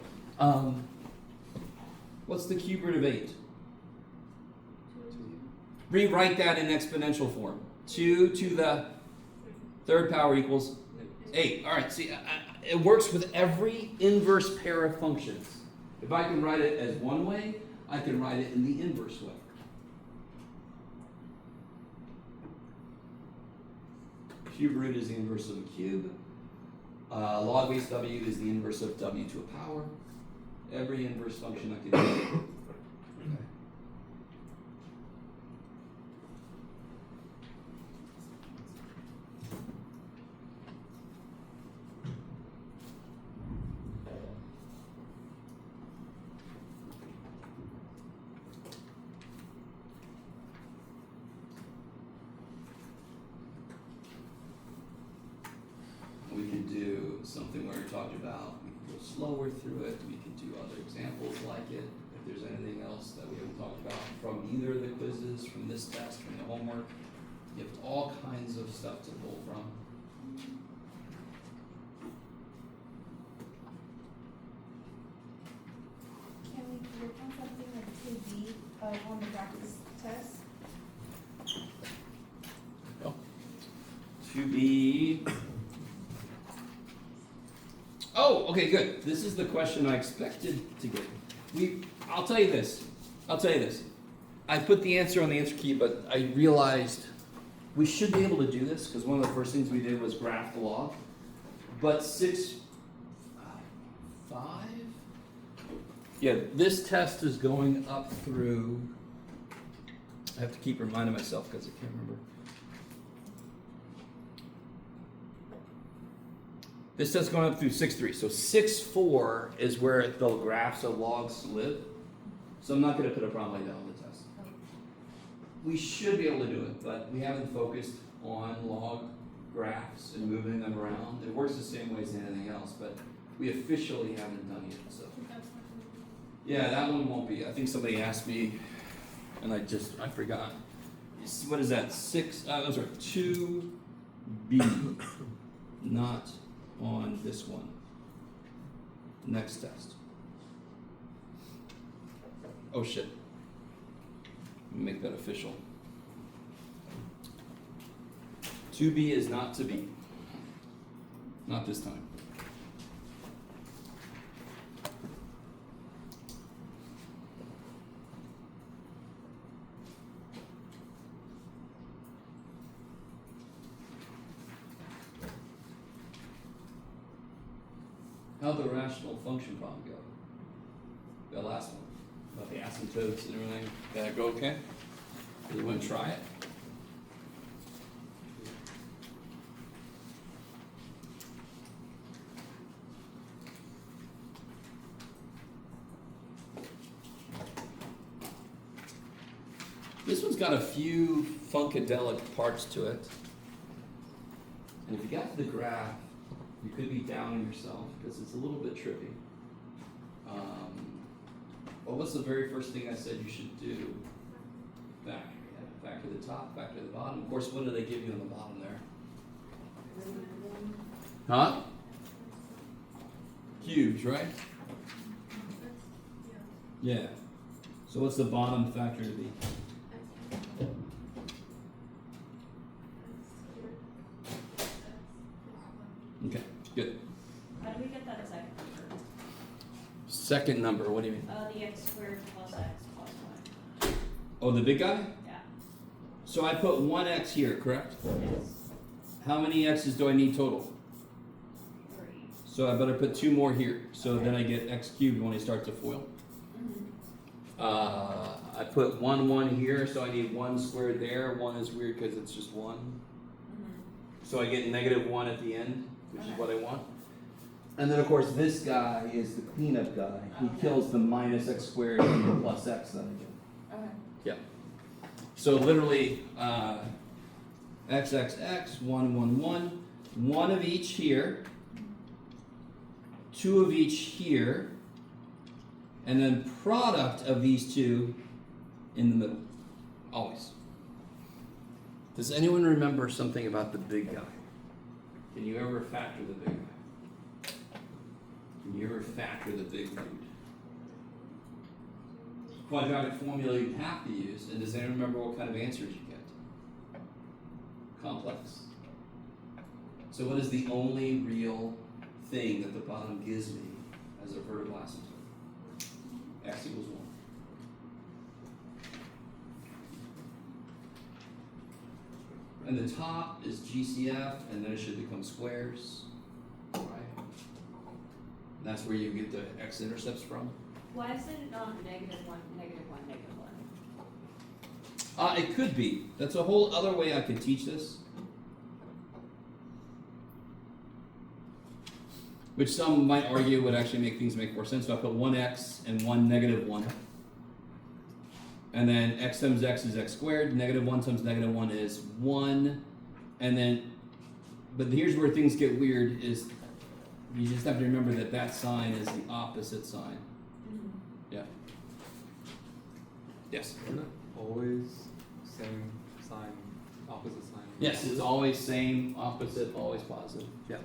What's the cube root of 8? Rewrite that in exponential form. 2 to the third power equals 8. All right, see, it works with every inverse pair of functions. If I can write it as one way, I can write it in the inverse way. Cube root is the inverse of a cube. Log base W is the inverse of W to a power. Every inverse function I can do. Okay. We can do something where we talked about, we can go slower through it, we can do other examples like it. If there's anything else that we haven't talked about from either of the quizzes, from this test, from the homework, you have all kinds of stuff to pull from. Can we work on something like 2B on the practice test? 2B. Oh, okay, good. This is the question I expected to get. I'll tell you this. I put the answer on the answer key, but I realized we should be able to do this because one of the first things we did was graph the log. But 5? Yeah, this test is going up through. I have to keep reminding myself because I can't remember. This test is going up through 6.3. So 6.4 is where the graphs of logs live. So I'm not going to put a problem like that on the test. We should be able to do it, but we haven't focused on log graphs and moving them around. It works the same way as anything else, but we officially haven't done it. So That's not gonna yeah, that one won't be. I think somebody asked me, and I forgot. What is that? 2B, not on this one. Next test. Oh shit. Make that official. 2B is not to be. Not this time. How'd the rational function problem go? The last one. About the asymptotes and everything. Did that go okay? Do you want to try it? This one's got a few funkadelic parts to it. And if you got to the graph, you could be doubting yourself because it's a little bit trippy. Well, what's the very first thing I said you should do? Back to the top, back to the bottom. Of course, what do they give you on the bottom there? Huh? Cubes, right? Yeah. So what's the bottom factor to be? Okay, good. How do we get that second number? Second number, what do you mean? The x squared plus x plus 1. Oh, the big guy? Yeah. So I put 1x here, correct? Yes. How many x's do I need total? 3. So I better put 2 more here. So then I get x cubed when I start to FOIL. I put 1 here, so I need 1 squared there. 1 is weird because it's just 1. So I get -1 at the end, which is what I want. And then of course this guy is the cleanup guy. He kills the minus x squared and the plus x that I get. Okay. Yeah. So literally, x, 1, 1, 1, 1 of each here, 2 of each here, and then product of these two in the middle. Always. Does anyone remember something about the big guy? Can you ever factor the big guy? Can you ever factor the big dude? Quadratic formula you have to use, and does anyone remember what kind of answers you get? Complex. So what is the only real thing that the bottom gives me as a vertical asymptote? X equals 1. And the top is GCF, and then it should become squares, right? And that's where you get the x-intercepts from. Why is it not -1, -1, -1? It could be. That's a whole other way I could teach this. Which some might argue would actually make things make more sense. So I put 1x and 1 -1. And then x times x is x squared, -1 times -1 is 1. And then, but here's where things get weird is you just have to remember that that sign is the opposite sign. Yeah. Yes? Isn't it always same sign, opposite sign? Yes, it's always same, opposite, always positive. Yeah.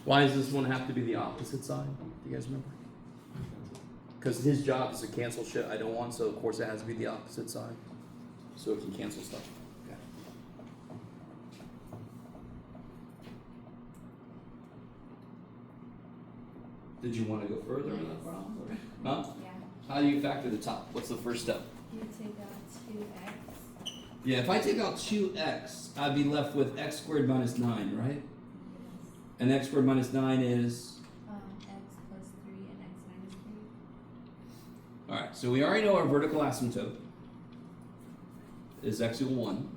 Why does this one have to be the opposite side? Do you guys remember? Because his job is to cancel shit I don't want, so of course it has to be the opposite side. So it can cancel stuff. Okay. Did you want to go further on that problem? Or- Huh? Yeah. How do you factor the top? What's the first step? You take out 2x. Yeah, if I take out 2x, I'd be left with x squared minus 9, right? And x squared minus 9 is? X plus 3 and x minus 3. Alright, so we already know our vertical asymptote is x equal 1.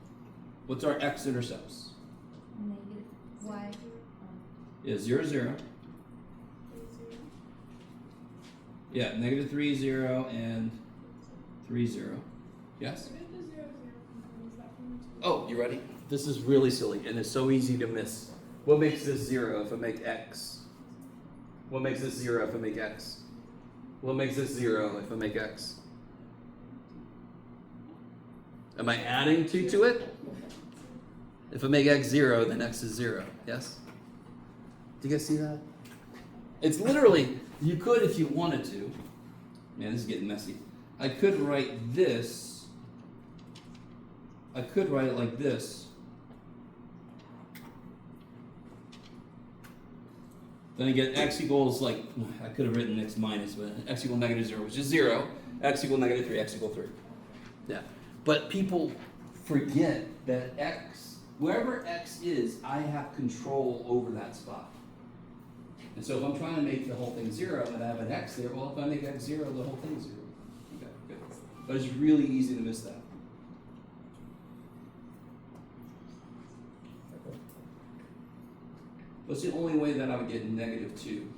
What's our x-intercepts? Negative y. Yeah, 0, 0. Yeah, -3, 0, and 3, 0. Yes? Where did the 0, 0 come from? Is that from the 2? Oh, you ready? This is really silly, and it's so easy to miss. What makes this 0 if I make x? What makes this 0 if I make x? What makes this 0 if I make x? Am I adding 2 to it? If I make x 0, then x is 0. Yes? Do you guys see that? It's literally, you could if you wanted to. Man, this is getting messy. I could write this. I could write it like this. Then I get x equals, like, I could have written x minus, but x equal -0, which is 0. X equal -3, x equal 3. Yeah. But people forget that x, wherever x is, I have control over that spot. And so if I'm trying to make the whole thing 0 and I have an x there, well, if I make x 0, the whole thing's 0. Okay, good. But it's really easy to miss that. What's the only way that I would get -2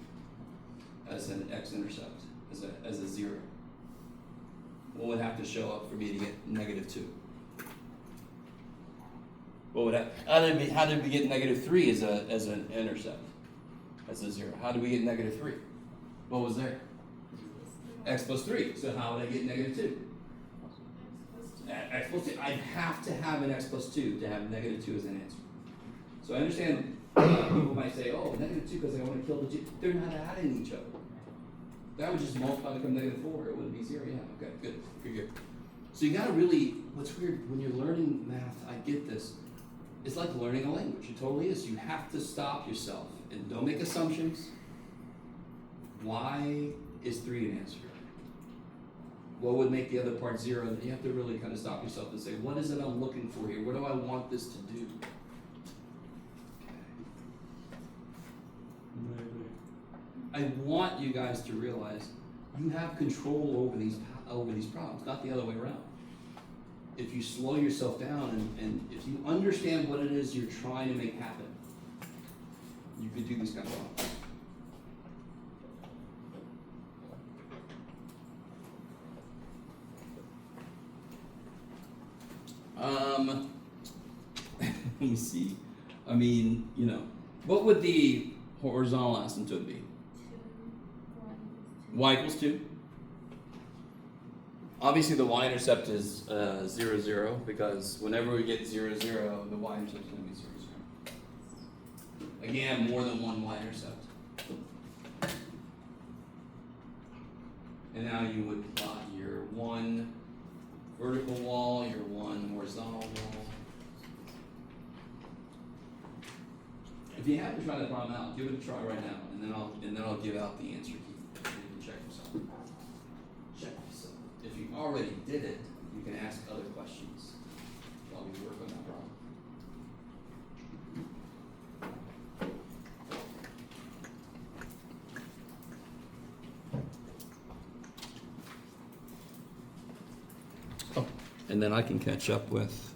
as an x-intercept, as a 0? What would have to show up for me to get -2? What would how did we get -3 as an intercept? As a 0. How did we get -3? What was there? X plus 3. So how would I get -2? X plus 2. I'd have to have an x plus 2 to have -2 as an answer. So I understand people might say, oh, -2 because I want to kill the 2. They're not adding each other. That would just multiply to become -4. It wouldn't be 0. Yeah, okay, good. Good. So you gotta really, what's weird, when you're learning math, I get this. It's like learning a language. It totally is. You have to stop yourself and don't make assumptions. Why is 3 an answer? What would make the other part 0? And you have to really kind of stop yourself and say, what is it I'm looking for here? What do I want this to do? I want you guys to realize you have control over these problems, not the other way around. if you slow yourself down and if you understand what it is you're trying to make happen, you could do these kind of problems. Let me see. I mean, you know, what would the horizontal asymptote be? 2, 1 Y equals 2. Obviously, the y-intercept is 0, 0, because whenever we get 0, 0, the y-intercept is going to be 0, 0. Again, more than one y-intercept. And now you would plot your one vertical wall, your one horizontal wall. If you haven't tried that problem out, give it a try right now, and then I'll give out the answer key. You can check yourself. Check yourself. If you already did it, you can ask other questions while we work on that problem. Oh, and then I can catch up with.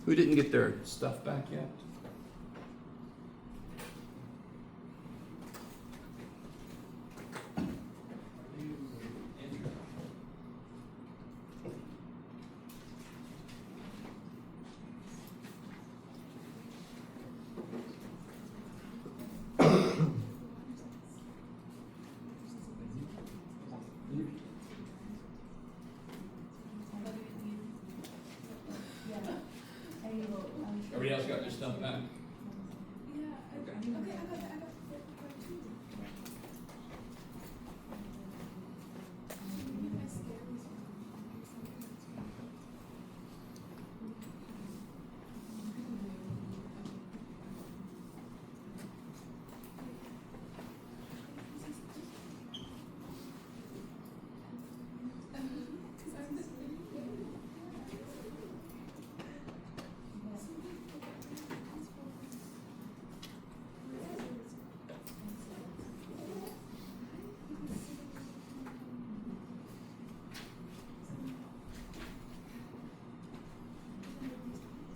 Who didn't get their stuff back yet? Everybody else got their stuff back? Yeah, okay, I got that.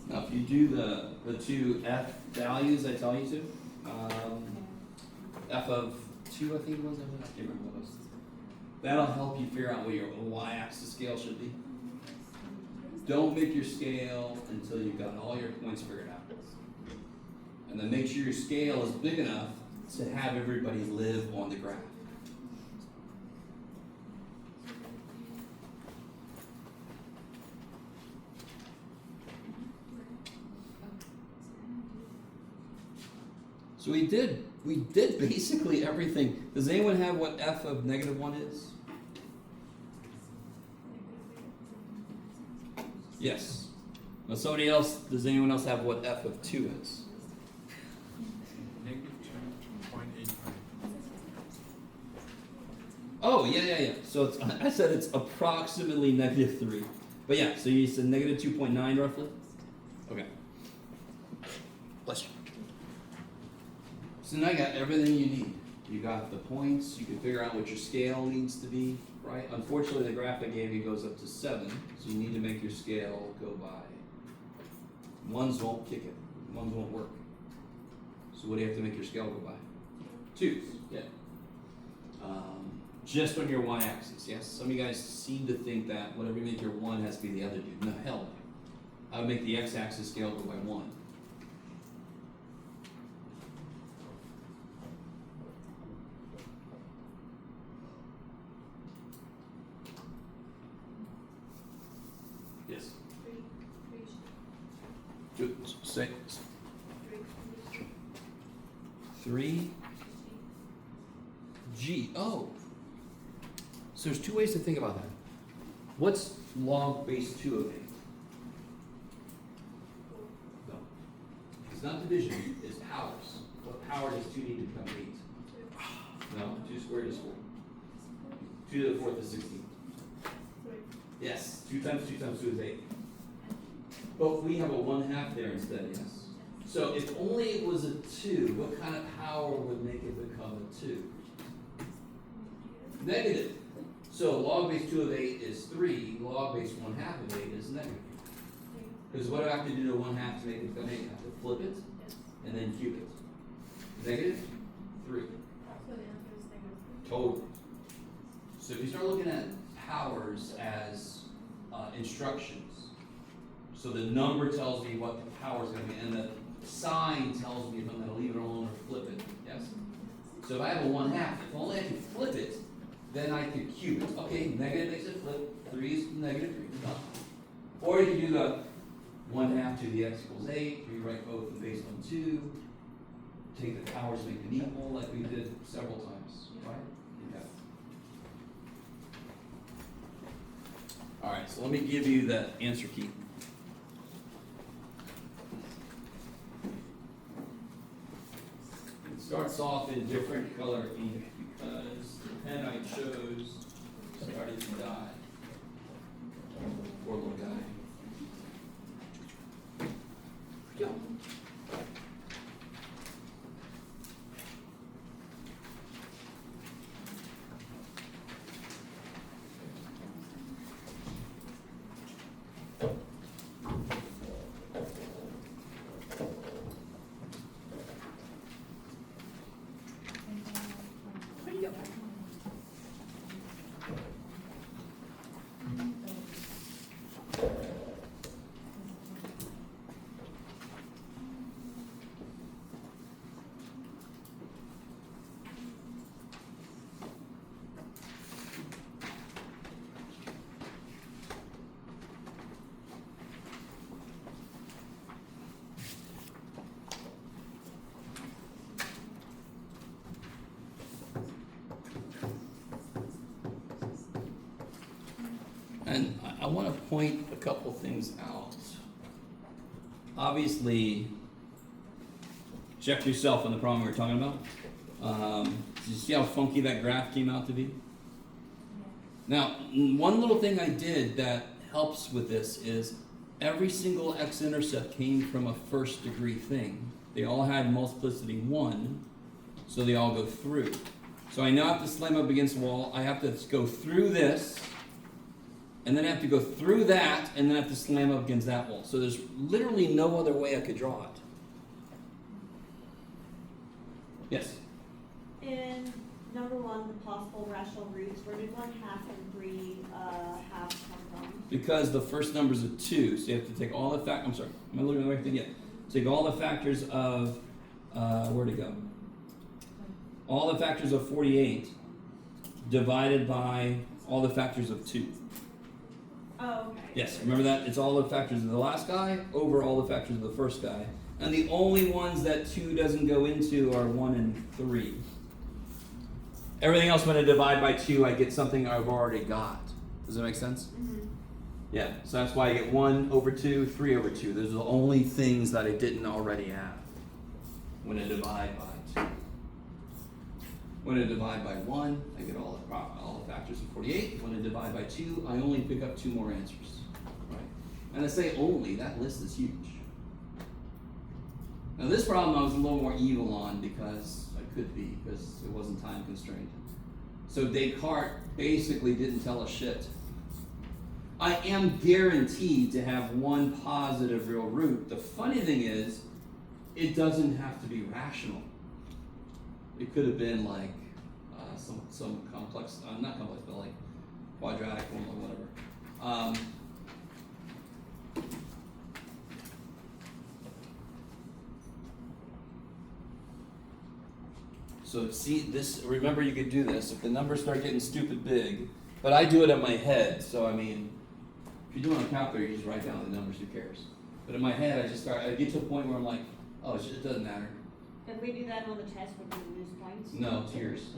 Now, if you do the two F values I tell you to, F of 2, I think it was, I can't remember what it was. That'll help you figure out what your y-axis scale should be. Don't make your scale until you've got all your points figured out. And then make sure your scale is big enough to have everybody live on the graph. So we did basically everything. Does anyone have what f of -1 is? Yes. Now somebody else, does anyone else have what f of 2 is? -2.85. Oh, yeah. So it's, I said it's approximately -3. But yeah, so you said -2.9 roughly? Okay. Bless you. So now you got everything you need. You got the points, you can figure out what your scale needs to be, right? Unfortunately, the graph I gave you goes up to 7, so you need to make your scale go by. Ones won't kick it, ones won't work. So what do you have to make your scale go by? 2s, yeah. Just on your y-axis, yes? Some of you guys seem to think that whatever you make your 1 has to be the other dude. No, hell no. I would make the x-axis scale go by 1. Yes. 6. 3. G. Oh. So there's 2 ways to think about that. What's log base 2 of 8? No. It's not division, it's powers. What power does 2 need to become 8? No, 2 squared is 4. 2 to the 4th is 16. Yes, 2 times 2 times 2 is 8. But we have a 1/2 there instead, yes? So if only it was a 2, what kind of power would make it become a 2? Negative. So log base 2 of 8 is 3, log base 1/2 of 8 is negative. Because what do I have to do to 1/2 to make it become 8? I have to flip it and then cube it. Negative 3. So the answer is negative three. Totally. So if you start looking at powers as instructions, so the number tells me what the power is going to be, and the sign tells me if I'm going to leave it alone or flip it. Yes? So if I have a 1/2, if only I can flip it, then I could cube it. Okay, negative makes it flip, 3 is negative 3, done. Or you can do the 1/2 to the x equals 8, rewrite both in base on 2, take the powers, make them equal, like we did several times, right? Okay. Alright, so let me give you the answer key. It starts off in different color ink because the pen I chose started to die. Poor little guy. Yeah. And I want to point a couple things out. Obviously, check yourself on the problem we were talking about. Did you see how funky that graph came out to be? Now, one little thing I did that helps with this is every single x-intercept came from a first degree thing. They all had multiplicity 1, so they all go through. So I now have to slam up against the wall. I have to go through this, and then I have to go through that, and then I have to slam up against that wall. So there's literally no other way I could draw it. Yes? In number 1, the possible rational roots, where did 1/2 and 3 halves come from? Because the first number is a 2, so you have to take all the I'm sorry, am I looking at the right thing yet? Take all the factors of, where'd it go? All the factors of 48 divided by all the factors of 2. Oh, okay. Yes, remember that? It's all the factors of the last guy over all the factors of the first guy. And the only ones that 2 doesn't go into are 1 and 3. Everything else, when I divide by 2, I get something I've already got. Does that make sense? Mm-hmm. Yeah, so that's why I get 1 over 2, 3 over 2. Those are the only things that I didn't already have when I divide by 2. When I divide by 1, I get all the factors of 48. When I divide by 2, I only pick up 2 more answers. Right? And I say only, that list is huge. Now this problem I was a little more evil on because I could be, because it wasn't time constrained. So Descartes basically didn't tell us shit. I am guaranteed to have one positive real root. The funny thing is, it doesn't have to be rational. It could have been like some complex, not complex, but like quadratic or whatever. So see this, remember you could do this if the numbers start getting stupid big, but I do it in my head, so I mean, if you're doing a calculator, you just write down the numbers, who cares? But in my head, I get to a point where I'm like, oh, it doesn't matter. If we do that on the test, would we lose points? No, it's yours.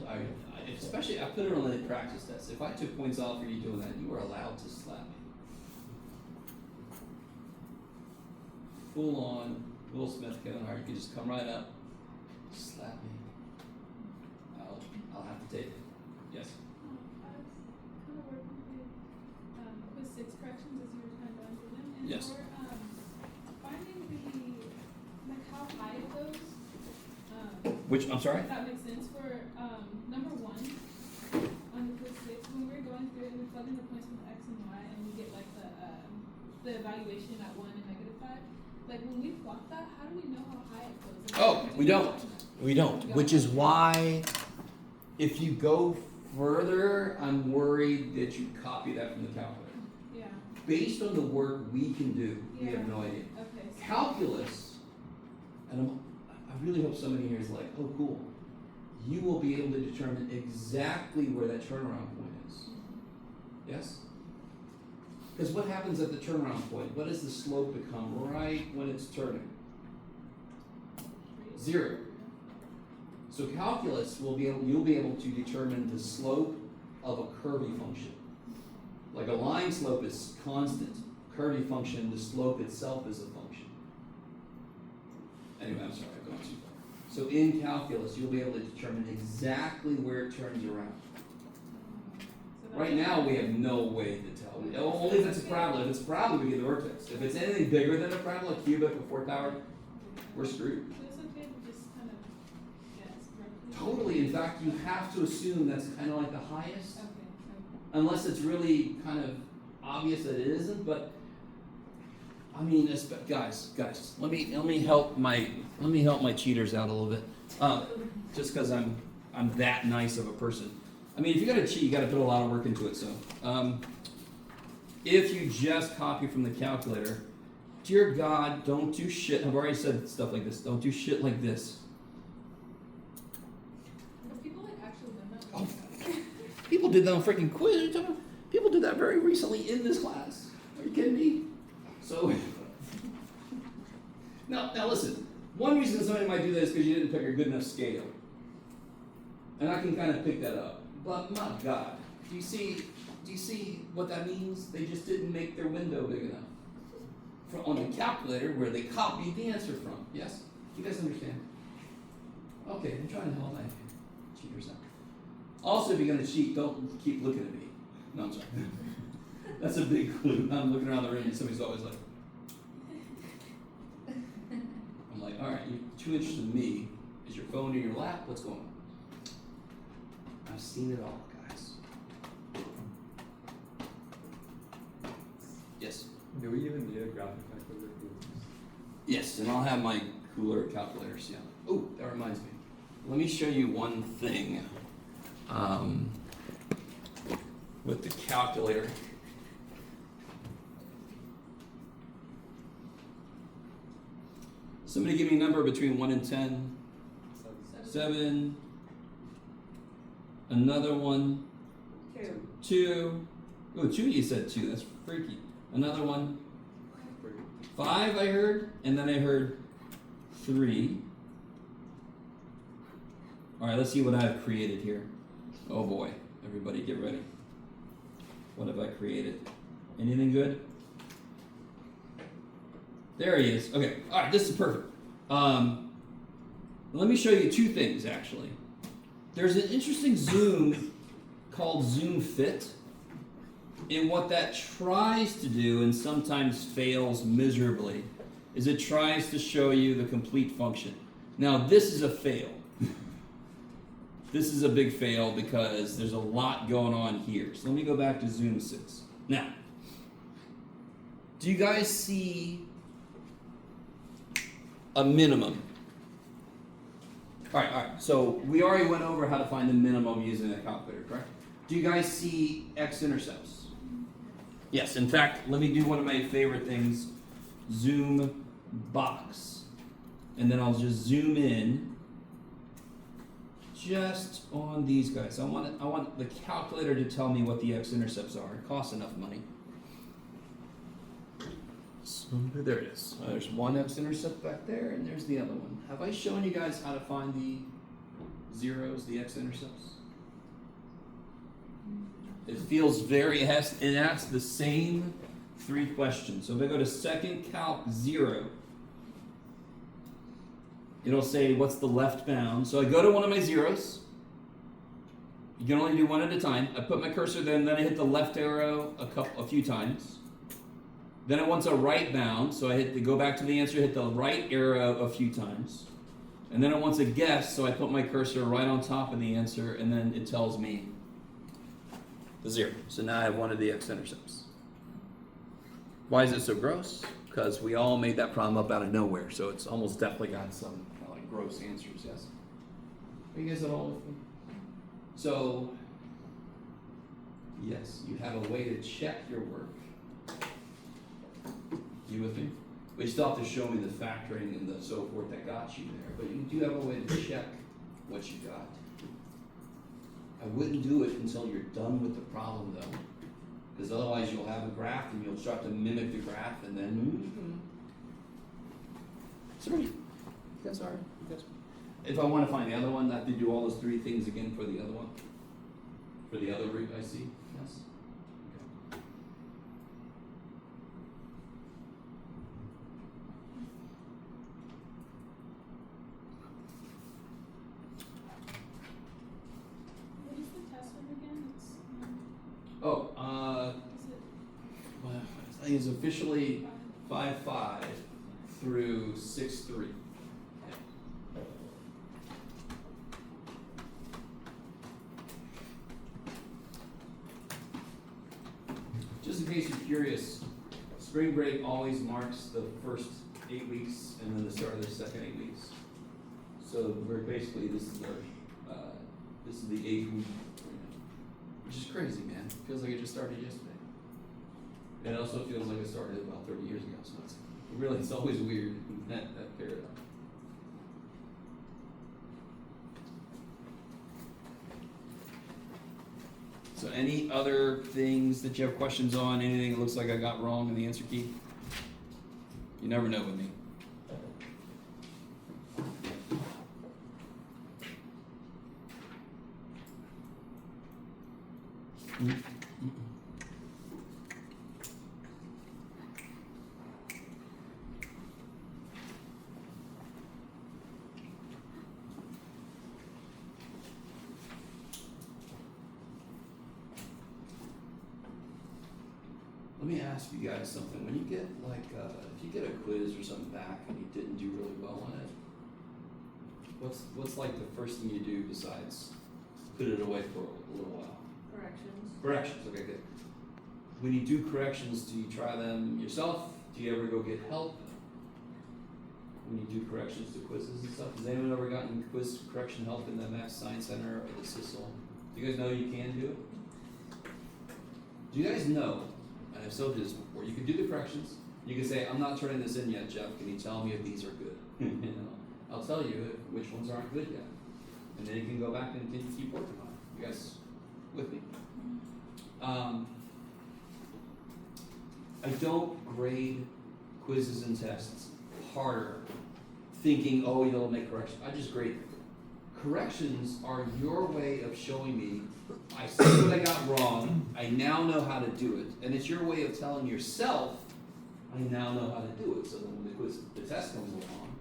Especially, I put it on the practice test. If I took points off for you doing that, you were allowed to slap me. Full on, Will Smith, Kevin Hart, you can just come right up, slap me. I'll have to take it. Yes? I was kind of working with 6 corrections as you were kind of going through them. And Yes. for finding like how high it goes, Which, I'm sorry? that makes sense. For number 1 on the quiz 6, when we were going through the evaluation at 1 and -5. Like when we plot that, how do we know how high it goes? Like, Oh, do we don't. We don't. Which is why, if you go further, I'm worried that you copy that from the calculator. Yeah. Based on the work we can do, we have no idea. Okay. So Calculus, and I really hope somebody here is like, oh, cool. You will be able to determine exactly where that turnaround point is. Yes? Because what happens at the turnaround point? What does the slope become right when it's turning? 0. So calculus you'll be able to determine the slope of a curvy function. Like a line slope is constant. Curvy function, the slope itself is a function. Anyway, I'm sorry, I've gone too far. So in calculus, you'll be able to determine exactly where it turns around. Right now, we have no way to tell. Only if it's a parabola. If it's a parabola, we get the vertex. If it's anything bigger than a parabola, cubic or 4-tower, we're screwed. So it's okay to just kind of guess roughly. Totally. In fact, you have to assume that's kind of like the highest, Okay. unless it's really kind of obvious that it isn't. But I mean, guys, let me help my cheaters out a little bit. Just because I'm that nice of a person. I mean, if you gotta cheat, you gotta put a lot of work into it. So, if you just copy from the calculator, dear God, don't do shit. I've already said stuff like this. Don't do shit like this. Have people like actually done that? Oh, people did that on freaking quiz. People did that very recently in this class. Are you kidding me? So, now listen. One reason somebody might do that is because you didn't pick a good enough scale, and I can kind of pick that up. But my God, do you see what that means? They just didn't make their window big enough on the calculator where they copied the answer from. Yes? You guys understand? Okay, I'm trying to help my cheaters out. Also, if you're gonna cheat, don't keep looking at me. No, I'm sorry. That's a big clue. I'm looking around the room and somebody's always like, I'm like, all right, you're too interested in me. Is your phone in your lap? What's going on? I've seen it all, guys. Yes? Do we even need a graphic calculator? Yes, and I'll have my cooler calculators, yeah. Oh, that reminds me. Let me show you one thing with the calculator. Somebody give me a number between 1 and 10. 7. Another one. 2. 2. Oh, 2, you said 2. That's freaky. Another one. 5, I heard. And then I heard 3. Alright, let's see what I've created here. Oh boy. Everybody get ready. What have I created? Anything good? There he is. Okay. Alright, this is perfect. Let me show you 2 things, actually. There's an interesting Zoom called Zoom Fit, and what that tries to do, and sometimes fails miserably, is it tries to show you the complete function. Now, this is a fail. This is a big fail because there's a lot going on here. So let me go back to Zoom 6. Now, do you guys see a minimum? All right. So we already went over how to find the minimum using a calculator, correct? Do you guys see x-intercepts? Yes. In fact, let me do one of my favorite things, zoom box, and then I'll just zoom in just on these guys. I want the calculator to tell me what the x-intercepts are. It costs enough money. There it is. There's one x-intercept back there, and there's the other one. Have I shown you guys how to find the zeros, the x-intercepts? It feels it asks the same 3 questions. So if I go to second calc 0, it'll say what's the left bound. So I go to one of my zeros. You can only do one at a time. I put my cursor there, and then I hit the left arrow a few times. Then it wants a right bound, so I go back to the answer, hit the right arrow a few times. And then it wants a guess, so I put my cursor right on top of the answer, and then it tells me the 0. So now I have one of the x-intercepts. Why is it so gross? Because we all made that problem up out of nowhere, so it's almost definitely got some like gross answers. Yes. Are you guys at all with me? So, yes, you have a way to check your work. You with me? But you still have to show me the factoring and the so forth that got you there. But you do have a way to check what you got. I wouldn't do it until you're done with the problem though. Because otherwise you'll have a graph and you'll start to mimic the graph and then. Sorry. You guys are. If I want to find the other one, I have to do all those three things again for the other one. For the other route I see. Yes. Okay. What is the test one again? It's, Oh, is it well, I think it's officially 5.5 through 6.3. Just in case you're curious, spring break always marks the first 8 weeks and then the start of the second 8 weeks. So we're basically, this is the 8th week, which is crazy, man. Feels like it just started yesterday. And it also feels like it started about 30 years ago. So it's always weird that paradox. So any other things that you have questions on? Anything that looks like I got wrong in the answer key? You never know with me. Let me ask you guys something. When you get like, if you get a quiz or something back and you didn't do really well on it, what's like the first thing you do besides put it away for a little while? Corrections. Corrections. Okay, good. When you do corrections, do you try them yourself? Do you ever go get help? When you do corrections to quizzes and stuff, has anyone ever gotten quiz correction help in the Math Science Center or the CISL? Do you guys know you can do it? Do you guys know? And I've told you this before. You can do the corrections. You can say, "I'm not turning this in yet, Jeff. Can you tell me if these are good?" You know, I'll tell you which ones aren't good yet, and then you can go back and keep working on it. You guys with me? I don't grade quizzes and tests harder, thinking, "Oh, you'll make corrections." I just grade them. Corrections are your way of showing me, I see what I got wrong, I now know how to do it. And it's your way of telling yourself, I now know how to do it. So then when the test comes along,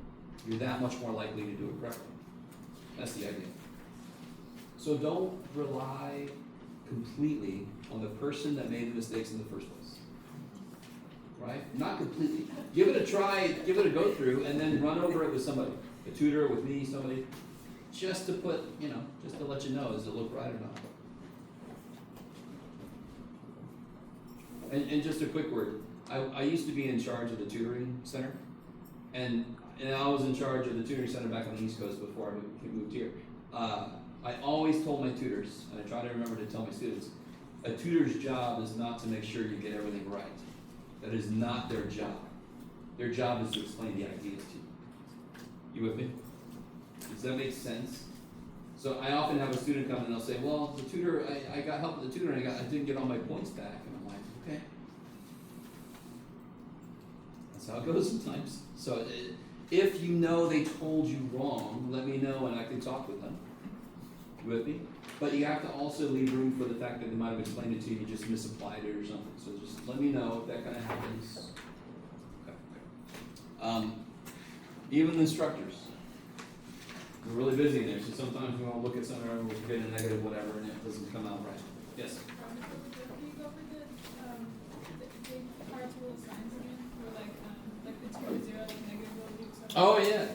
you're that much more likely to do it correctly. That's the idea. So don't rely completely on the person that made the mistakes in the first place. Right? Not completely. Give it a try, give it a go through, and then run over it with somebody. A tutor, with me, somebody. Just to put, just to let you know, does it look right or not? And just a quick word. I used to be in charge of the tutoring center, and I was in charge of the tutoring center back on the East Coast before I moved here. I always told my tutors, and I try to remember to tell my students, a tutor's job is not to make sure you get everything right. That is not their job. Their job is to explain the ideas to you. You with me? Does that make sense? So I often have a student come and they'll say, "Well, the tutor, I got help with the tutor and I didn't get all my points back." And I'm like, "Okay." That's how it goes sometimes. So if you know they told you wrong, let me know and I can talk with them. You with me? But you have to also leave room for the fact that they might have explained it to you, you just misapplied it or something. So just let me know if that kind of happens. Okay. Even the instructors. We're really busy in there, so sometimes we want to look at something and we're getting a negative whatever and it doesn't come out right. Yes? Can you go over the big parts of the signs again? Or like the 2 to 0, like negative values? Oh, yeah.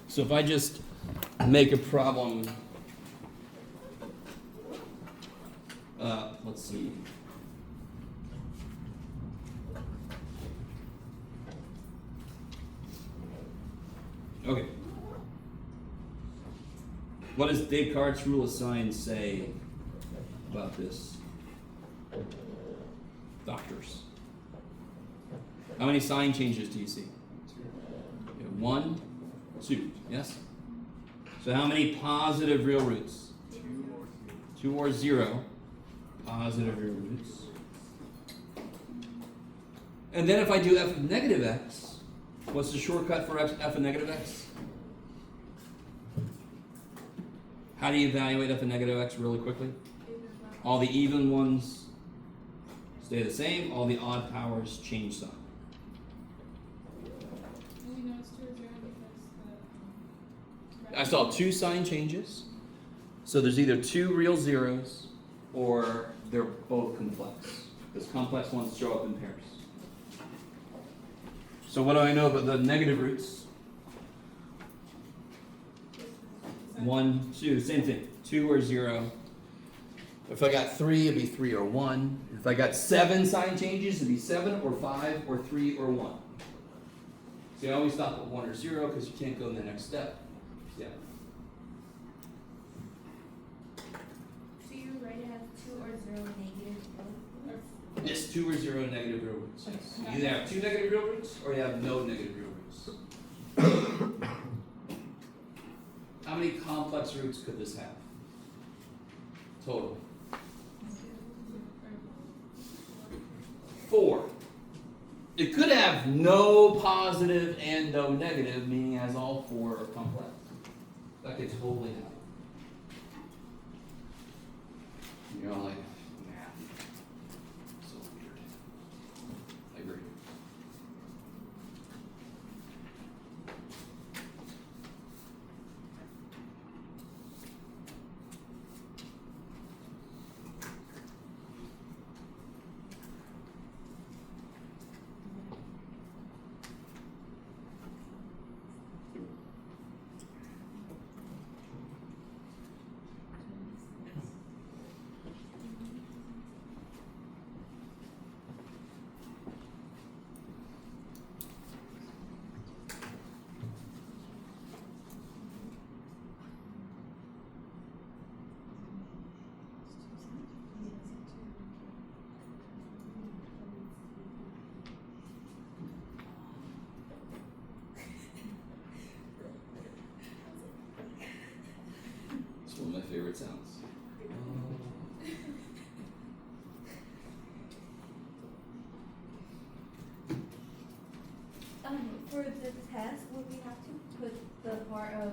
So if I just make a problem, let's see. Okay. What does Descartes' rule of signs say about this? Doctors. How many sign changes do you see? Okay, 1, 2, yes? So how many positive real roots? 2 or 0 positive real roots. And then if I do f of negative x, what's the shortcut for f of negative x? How do you evaluate f of negative x really quickly? All the even ones stay the same, all the odd powers change sign. We know it's 2 or 0 because the. I saw 2 sign changes. So there's either 2 real zeros or they're both complex. Because complex ones show up in pairs. So what do I know about the negative roots? 1, 2, same thing. 2 or 0. If I got 3, it'd be 3 or 1. If I got 7 sign changes, it'd be 7 or 5 or 3 or 1. So you always stop at 1 or 0 because you can't go in the next step. Yeah. So you write it as 2 or 0 negative both? Yes, 2 or 0 negative real roots. Yes. You either have 2 negative real roots or you have no negative real roots. How many complex roots could this have? Total. 4. It could have no positive and no negative, meaning it has all 4 are complex. That could totally happen. You're all like, math. So weird. I agree. It's one of my favorite sounds. For the test, would we have to put the part of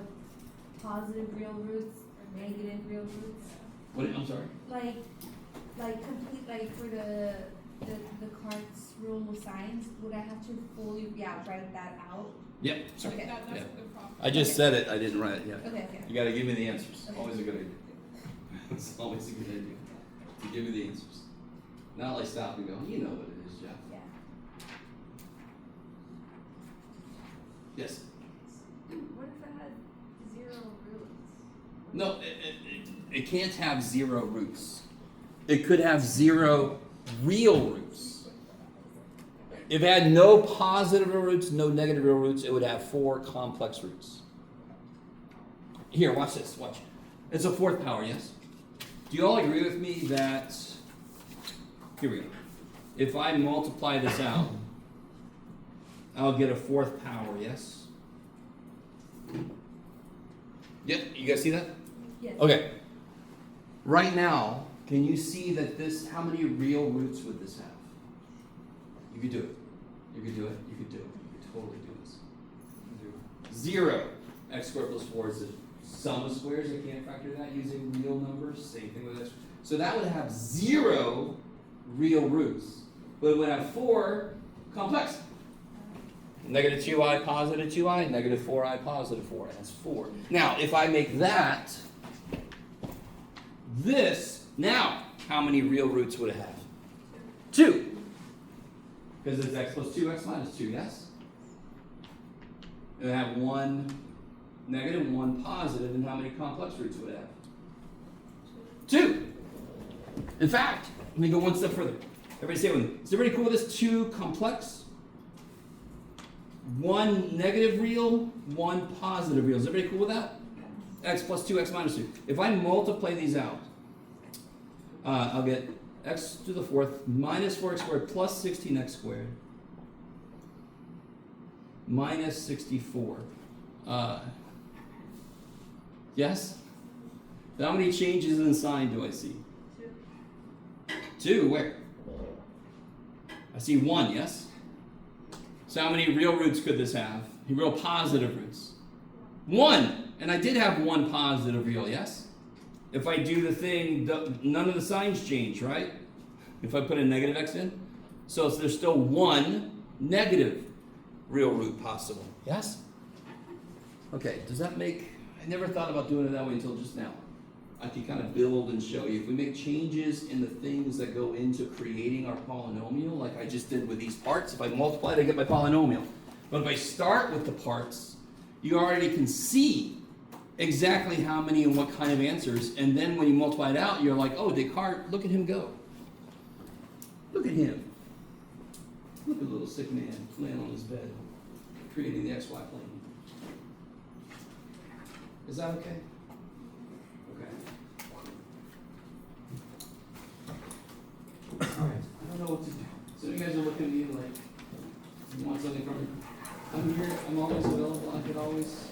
positive real roots or negative real roots? What? I'm sorry. Like complete, like for the Descartes rule of signs, would I have to fully, write that out? Yep. Sorry. Okay. That's Yeah. the problem. I just said it. I didn't write it yet. Okay, okay. You got to give me the answers. Okay. Always a good idea. It's always a good idea to give me the answers. Not like stop and go. You know what it is, Jeff. Yeah. Yes. What if it had 0 roots? No, it can't have 0 roots. It could have 0 real roots. If it had no positive real roots, no negative real roots, it would have 4 complex roots. Here, watch this. Watch. It's a 4th power, yes? Do you all agree with me that... Here we go. If I multiply this out, I'll get a 4th power, yes? Yeah, you guys see that? Yes. Okay. Right now, can you see that this, how many real roots would this have? You could do it. You could do it. You could do it. You could totally do this. 0. X squared plus 4 is the sum of squares. I can't factor that using real numbers. Same thing with x. So that would have 0 real roots. But it would have 4 complex. Negative 2i, positive 2i, negative 4i, positive 4i. That's 4. Now, if I make that this, now, how many real roots would it have? 2. Because it's x plus 2x minus 2, yes? It would have 1 negative, 1 positive, and how many complex roots would it have? 2. In fact, let me go one step further. Everybody say it with me. Is everybody cool with this? 2 complex? one negative real, one positive real. Is everybody cool with that? X plus 2, x minus 2. If I multiply these out, I'll get x to the fourth minus 4x squared plus 16x squared minus 64. Yes? How many changes in sign do I see? 2, where? I see 1, yes? So how many real roots could this have? Real positive roots. 1! And I did have 1 positive real, yes? If I do the thing, none of the signs change, right? If I put a negative x in. So there's still 1 negative real root possible, yes? Okay, does that make... I never thought about doing it that way until just now. I can kind of build and show you. If we make changes in the things that go into creating our polynomial, like I just did with these parts, if I multiply it, I get my polynomial. But if I start with the parts, you already can see exactly how many and what kind of answers, and then when you multiply it out, you're like, oh, Descartes, look at him go. Look at him. Look at the little sick man laying on his bed, creating the XY plane. Is that okay? Okay. Alright, I don't know what to do. So you guys are looking at me like, you want something from me? I'm here, I'm always available, I could always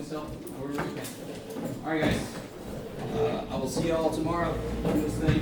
help, however I can. Alright guys, I will see y'all tomorrow on this thing.